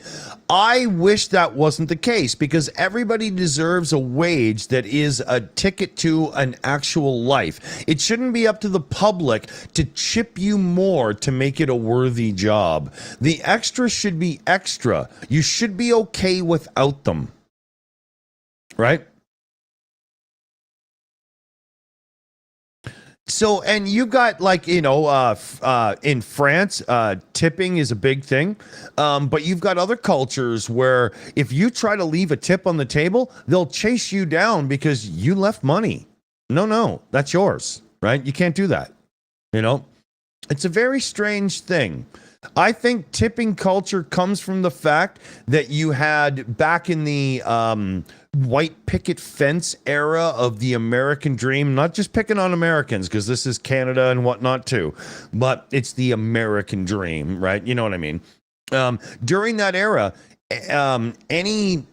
I wish that wasn't the case because everybody deserves a wage that is a ticket to an actual life. It shouldn't be up to the public to chip you more to make it a worthy job. The extra should be extra. You should be okay without them. Right? So, and you got like, in France, tipping is a big thing. But you've got other cultures where if you try to leave a tip on the table, they'll chase you down because you left money. No, that's yours, right? You can't do that. It's a very strange thing. I think tipping culture comes from the fact that you had back in the white picket fence era of the American dream, not just picking on Americans because this is Canada and whatnot too, but it's the American dream, right? You know what I mean? During that era, any,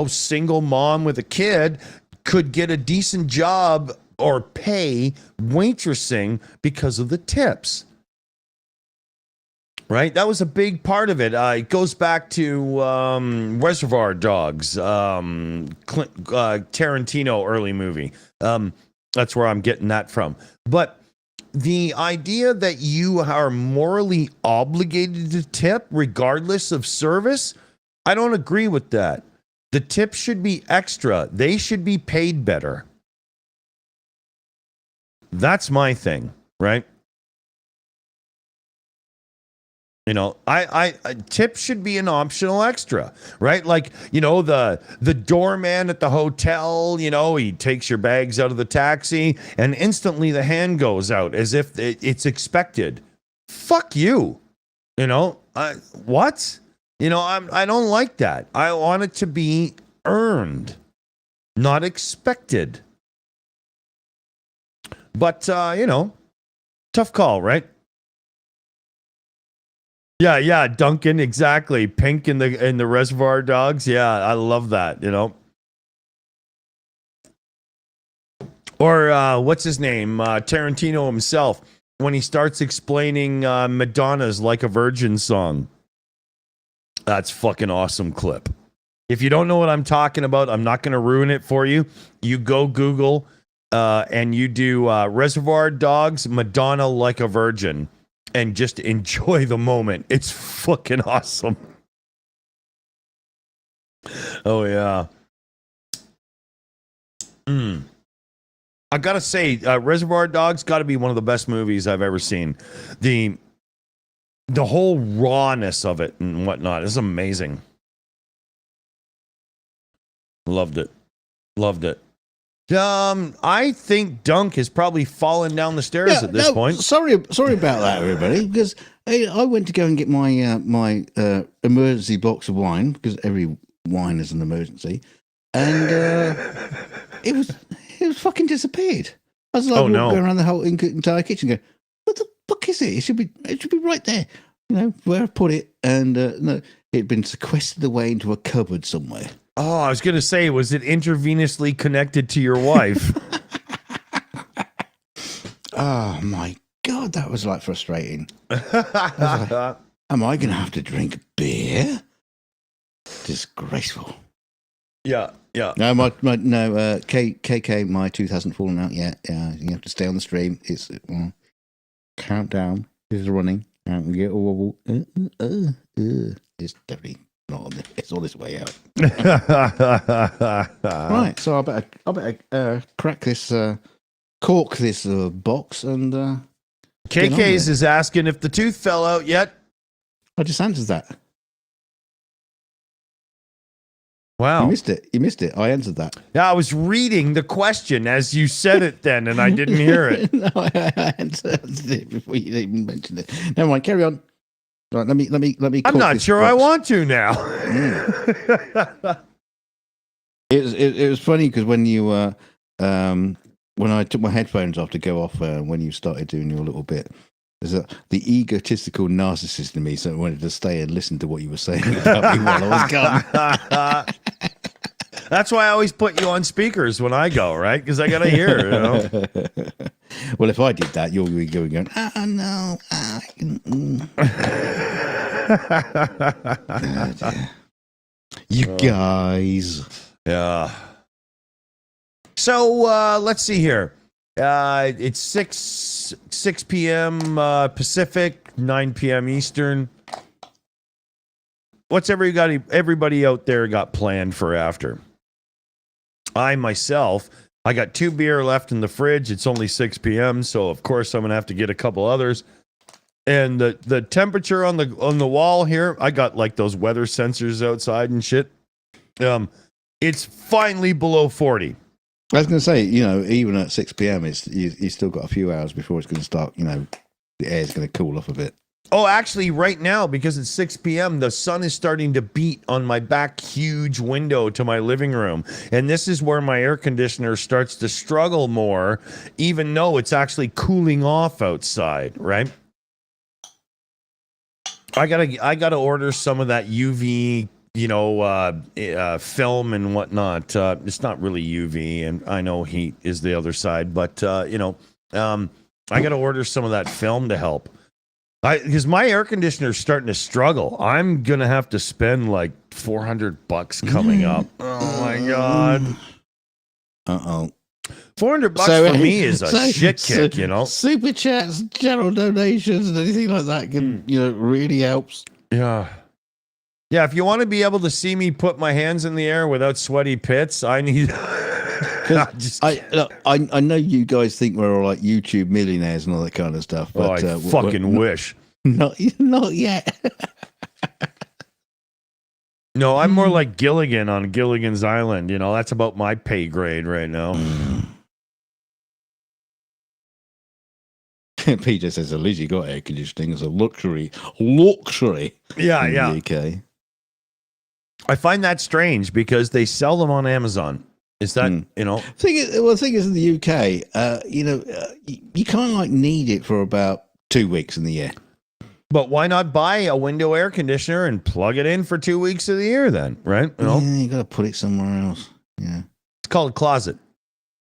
single mom with a kid could get a decent job or pay waitressing because of the tips. Right? That was a big part of it. It goes back to Reservoir Dogs, Tarantino early movie. That's where I'm getting that from. But the idea that you are morally obligated to tip regardless of service, I don't agree with that. The tip should be extra. They should be paid better. That's my thing, right? I tip should be an optional extra, right? Like, the doorman at the hotel, he takes your bags out of the taxi and instantly the hand goes out as if it's expected. Fuck you. What? I don't like that. I want it to be earned, not expected. But, tough call, right? Yeah, Duncan, exactly. Pink in the Reservoir Dogs. Yeah, I love that, Or what's his name? Tarantino himself, when he starts explaining Madonna's Like a Virgin song. That's fucking awesome clip. If you don't know what I'm talking about, I'm not going to ruin it for you. You go Google and you do Reservoir Dogs, Madonna Like a Virgin. And just enjoy the moment. It's fucking awesome. Oh, yeah. I gotta say, Reservoir Dogs got to be one of the best movies I've ever seen. The whole rawness of it and whatnot is amazing. Loved it. I think Dunk has probably fallen down the stairs at this point. Sorry about that, everybody, because I went to go and get my my emergency box of wine, because every wine is an emergency, and it was fucking disappeared. I was like going around the whole entire kitchen, going, "What the fuck is it? It should be right there, where I put it." And no, it had been sequestered away into a cupboard somewhere. Oh, I was going to say, was it intravenously connected to your wife? Oh, my God, that was like frustrating. Like, am I going to have to drink beer? Disgraceful. Yeah. No, KK, my tooth hasn't fallen out yet. You have to stay on the stream. It's countdown is running. And get a wobble. It's definitely not on it's all this way out. Right, so I better crack this, cork this box, and KK's is asking if the tooth fell out yet. I just answered that. Wow. You missed it. I answered that. Yeah, I was reading the question as you said it then, and I didn't hear it. No, I answered it before you even mentioned it. Never mind, carry on. Right, let me. I'm not sure box. I want to now. It was funny because when you when I took my headphones off to go off when you started doing your little bit, there's the egotistical narcissist in me, so I wanted to stay and listen to what you were saying about me while I was gone. That's why I always put you on speakers when I go, right? Because I gotta hear. Well, if I did that, you'll be going, no. You guys. Yeah. So let's see here. It's 6 p.m. Pacific, 9 p.m. Eastern. What's everybody out there got planned for after? I myself I got 2 beer left in the fridge. It's only 6 p.m., so of course I'm gonna have to get a couple others. And the temperature on the wall here, I got like those weather sensors outside and shit. It's finally below 40. I was going to say, even at 6 p.m., you still got a few hours before it's going to start. The air's going to cool off a bit. Oh, actually, right now, because it's 6 p.m., the sun is starting to beat on my back huge window to my living room. And this is where my air conditioner starts to struggle more, even though it's actually cooling off outside, right? I gotta order some of that UV, film and whatnot. It's not really UV, and I know heat is the other side, but I gotta order some of that film to help. Because my air conditioner is starting to struggle. I'm gonna have to spend like $400 coming up. Oh my god. Uh-oh. $400 for me is a shit kick, Super chats, general donations, and anything like that can, really helps. Yeah. Yeah, if you want to be able to see me put my hands in the air without sweaty pits, I need... I know you guys think we're all like YouTube millionaires and all that kind of stuff. But, I fucking wish. Not yet. No, I'm more like Gilligan on Gilligan's Island. That's about my pay grade right now. PJ says, at least you got air conditioning as a luxury. Luxury. Yeah. In the UK. I find that strange because they sell them on Amazon. Is that, The thing is in the UK, you kind of like need it for about 2 weeks in the year. But why not buy a window air conditioner and plug it in for 2 weeks of the year then, right? Yeah, you got to put it somewhere else. Yeah. It's called a closet.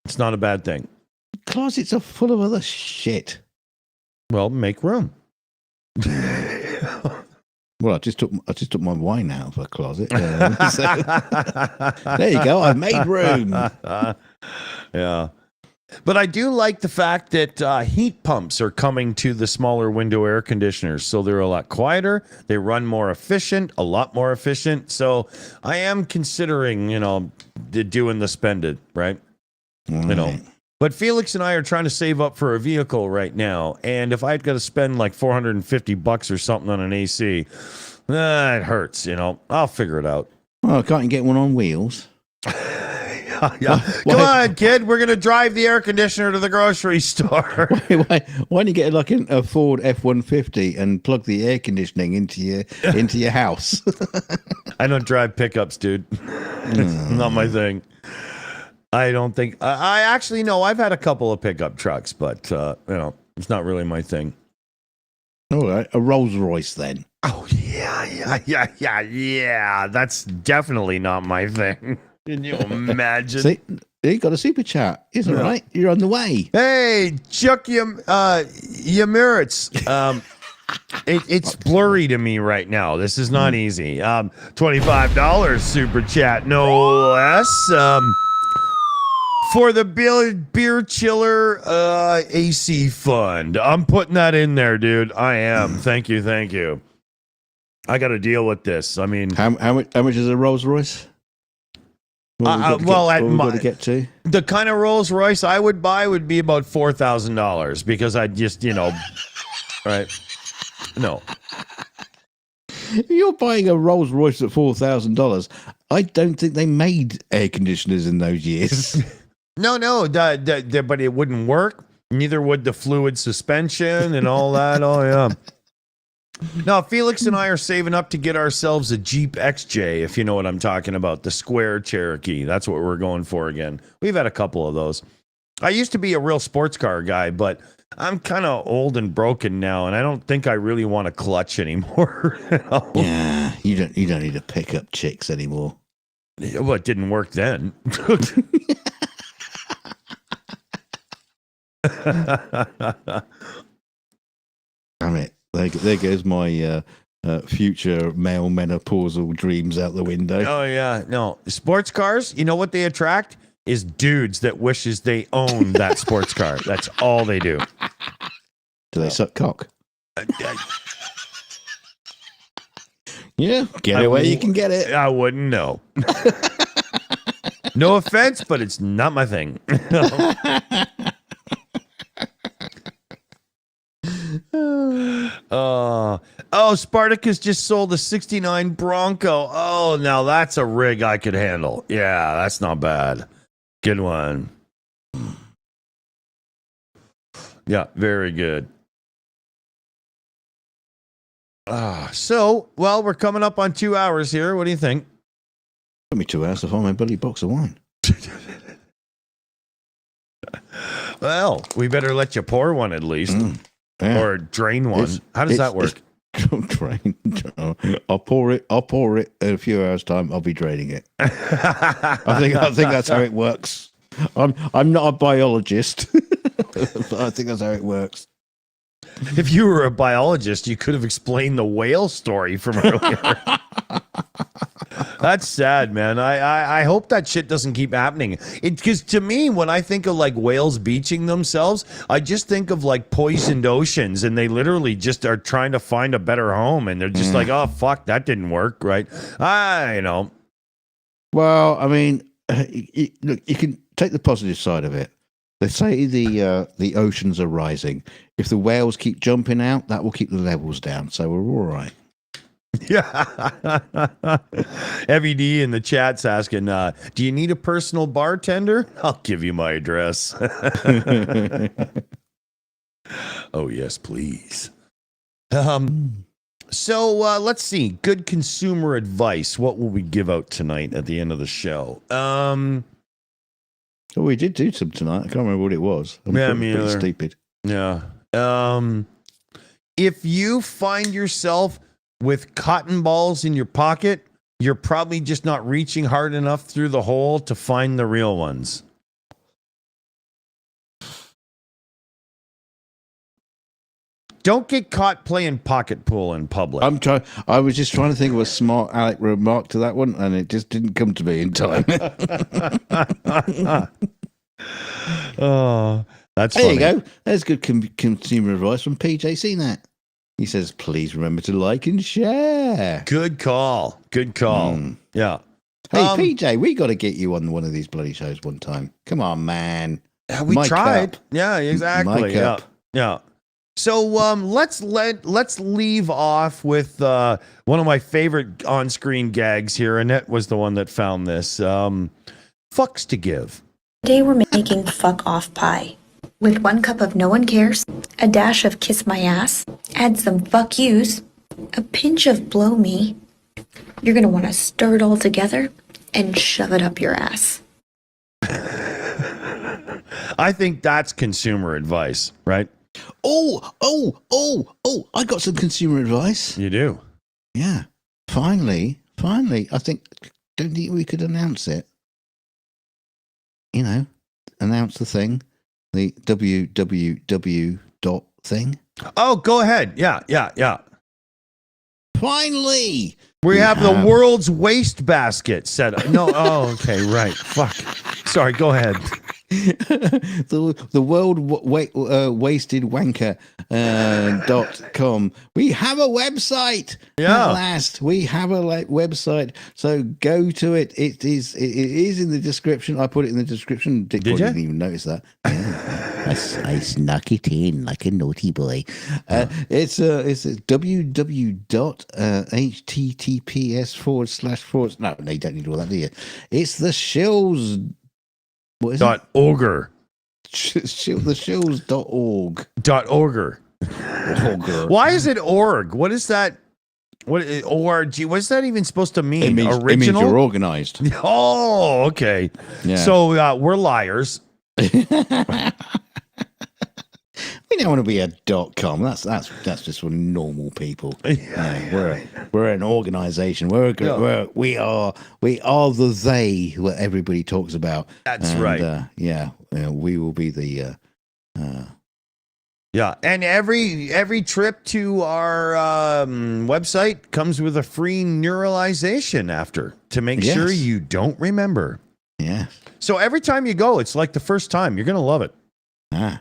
It's not a bad thing. Closets are full of other shit. Well, make room. Well, I just took my wine out of a closet. There you go. I've made room. Yeah. But I do like the fact that heat pumps are coming to the smaller window air conditioners. So they're a lot quieter. They run more efficient, a lot more efficient. So I am considering, doing the spended, right? Right. But Felix and I are trying to save up for a vehicle right now. And if I've got to spend like $450 or something on an AC, it hurts, I'll figure it out. Well, can't you get one on wheels? Yeah. Come on, kid. We're going to drive the air conditioner to the grocery store. Why don't you get like a Ford F-150 and plug the air conditioning into your house? I don't drive pickups, dude. Not my thing. I don't think I actually know. I've had a couple of pickup trucks, but it's not really my thing. All right, a Rolls Royce then. Oh yeah. That's definitely not my thing. Can you imagine? See, you got a super chat. It's all right. You're on the way. Hey, Chuck Humorous. It's blurry to me right now. This is not easy. $25 super chat, no less. For the beer chiller AC fund. I'm putting that in there, dude. I am. Thank you. I got to deal with this. I mean, how much is a Rolls Royce? To get to the kind of Rolls Royce I would buy would be about $4,000 because I just, right? No. If you're buying a Rolls Royce at $4,000, I don't think they made air conditioners in those years. No, but it wouldn't work. Neither would the fluid suspension and all that. Oh, yeah. No, Felix and I are saving up to get ourselves a Jeep XJ, if you know what I'm talking about. The square Cherokee. That's what we're going for again. We've had a couple of those. I used to be a real sports car guy, but I'm kind of old and broken now, and I don't think I really want a clutch anymore. Yeah, you don't need to pick up chicks anymore. Well, it didn't work then. Damn it. There goes my future male menopausal dreams out the window. Oh, yeah. No. Sports cars, you know what they attract? Is dudes that wishes they own that sports car. That's all they do. Do they suck cock? Yeah. Get it where you can get it. I wouldn't know. No offense, but it's not my thing. Spartacus just sold a 69 Bronco. Oh, now that's a rig I could handle. Yeah, that's not bad. Good one. Yeah, very good. We're coming up on 2 hours here. What do you think? Took me 2 hours to find my bloody box of wine. Well, we better let you pour one at least. Yeah. Or drain one. How does that work? Drain. I'll pour it in a few hours' time. I'll be draining it. I think that's how it works. I'm not a biologist, but I think that's how it works. If you were a biologist, you could have explained the whale story from earlier. That's sad, man. I hope that shit doesn't keep happening. Because to me, when I think of like whales beaching themselves, I just think of like poisoned oceans, and they literally just are trying to find a better home, and they're just like, oh fuck, that didn't work, right? You know. Well, I mean, look, you can take the positive side of it. They say the oceans are rising. If the whales keep jumping out, that will keep the levels down. So we're all right. Yeah. FED in the chat's asking, do you need a personal bartender? I'll give you my address. Oh, yes, please. So let's see. Good consumer advice. What will we give out tonight at the end of the show? Oh, we did do some tonight. I can't remember what it was. I'm pretty stupid. Yeah. If you find yourself with cotton balls in your pocket, you're probably just not reaching hard enough through the hole to find the real ones. Don't get caught playing pocket pool in public. I was just trying to think of a smart Alec remark to that one, and it just didn't come to me in time. Oh, that's funny. There you go. There's good consumer advice from PJ. Seen that? He says, please remember to like and share. Good call. Good call. Yeah. Hey, PJ, we got to get you on one of these bloody shows one time. Come on, man. We Mic tried. up. Yeah, exactly. Mic Yeah. up. Yeah. So let's leave off with one of my favorite on-screen gags here. Annette was the one that found this. Fucks to give. Today we're making fuck off pie. With 1 cup of no one cares, a dash of kiss my ass, add some fuck yous, a pinch of blow me. You're going to want to stir it all together and shove it up your ass. I think that's consumer advice, right? Oh, I got some consumer advice. You do? Yeah. Finally, don't think we could announce it. You know, announce the thing. The www thing. Oh, go ahead. Yeah. Finally, we have the world's waste basket set up. No, okay, right. Fuck. Sorry, go ahead. the world wasted wanker .com. We have a website. Yeah. At last, we have a website. So go to it. It is in the description. I put it in the description. Dick Did you? didn't even notice that. I snuck it in like a naughty boy. It's www.https// No, you don't need all that, do you? It's the Shills. What is it? Ogre. The Shills.org. .ogre. Ogre. Why is it org? What is that? ORG? What's that even supposed to mean? It means Original? you're organized. Oh, okay. Yeah. So we're liars. We don't want to be a .com. That's just for normal people. Yeah, we're an organization. We are the they that everybody talks about. That's right. We will be the. Yeah, and every trip to our website comes with a free neuralization after to make sure you don't remember. Yeah. So every time you go, it's like the first time. You're gonna love it. And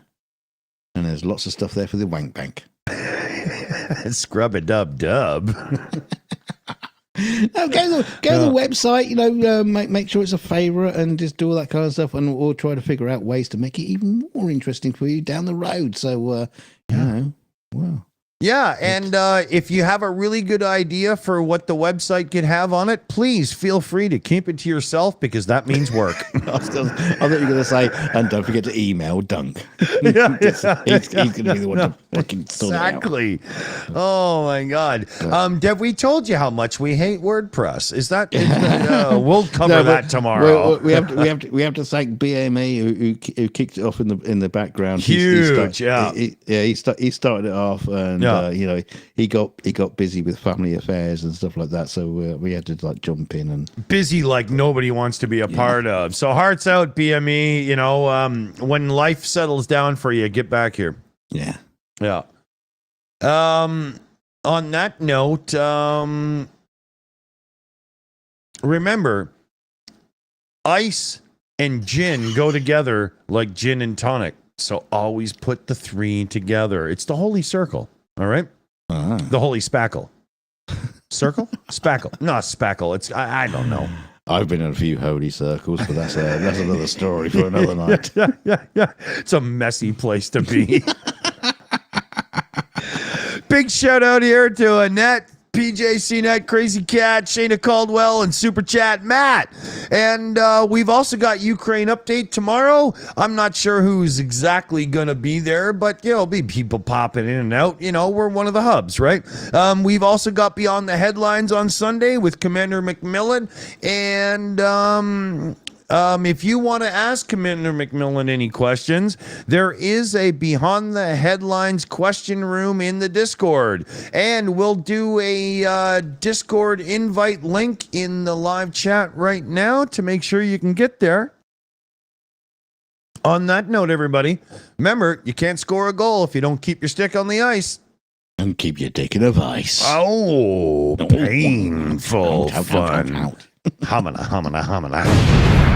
there's lots of stuff there for the wank bank. Scrub a dub. No, go to the website, make sure it's a favorite and just do all that kind of stuff, and we'll try to figure out ways to make it even more interesting for you down the road. So, well. Yeah, and if you have a really good idea for what the website could have on it, please feel free to keep it to yourself because that means work. I thought you were going to say, and don't forget to email Dunk. He's going to be the one to fucking sort it out. Exactly. Oh my God. Dev, we told you how much we hate WordPress. Is that? We'll cover that tomorrow. We have to thank BME who kicked it off in the background. Huge. He started it off, and he got busy with family affairs and stuff like that. So we had to jump in and busy like nobody wants to be a part of. So hearts out, BME. When life settles down for you, get back here. Yeah. Yeah. On that note, remember, ice and gin go together like gin and tonic. So always put the three together. It's the holy circle. All right. The holy spackle. Circle? Spackle. No, spackle. It's I don't know. I've been in a few holy circles, but that's another story for another night. Yeah. It's a messy place to be. Big shout out here to Annette, PJ CNET, Crazy Cat, Shayna Caldwell, and Super Chat Matt. And we've also got Ukraine update tomorrow. I'm not sure who's exactly going to be there, but there'll be people popping in and out. We're one of the hubs, right? We've also got Beyond the Headlines on Sunday with Commander McMillan. And if you want to ask Commander McMillan any questions, there is a Beyond the Headlines question room in the Discord. And we'll do a Discord invite link in the live chat right now to make sure you can get there. On that note, everybody, remember, you can't score a goal if you don't keep your stick on the ice. And keep your dick in a vice. Oh, painful fun. Hamina.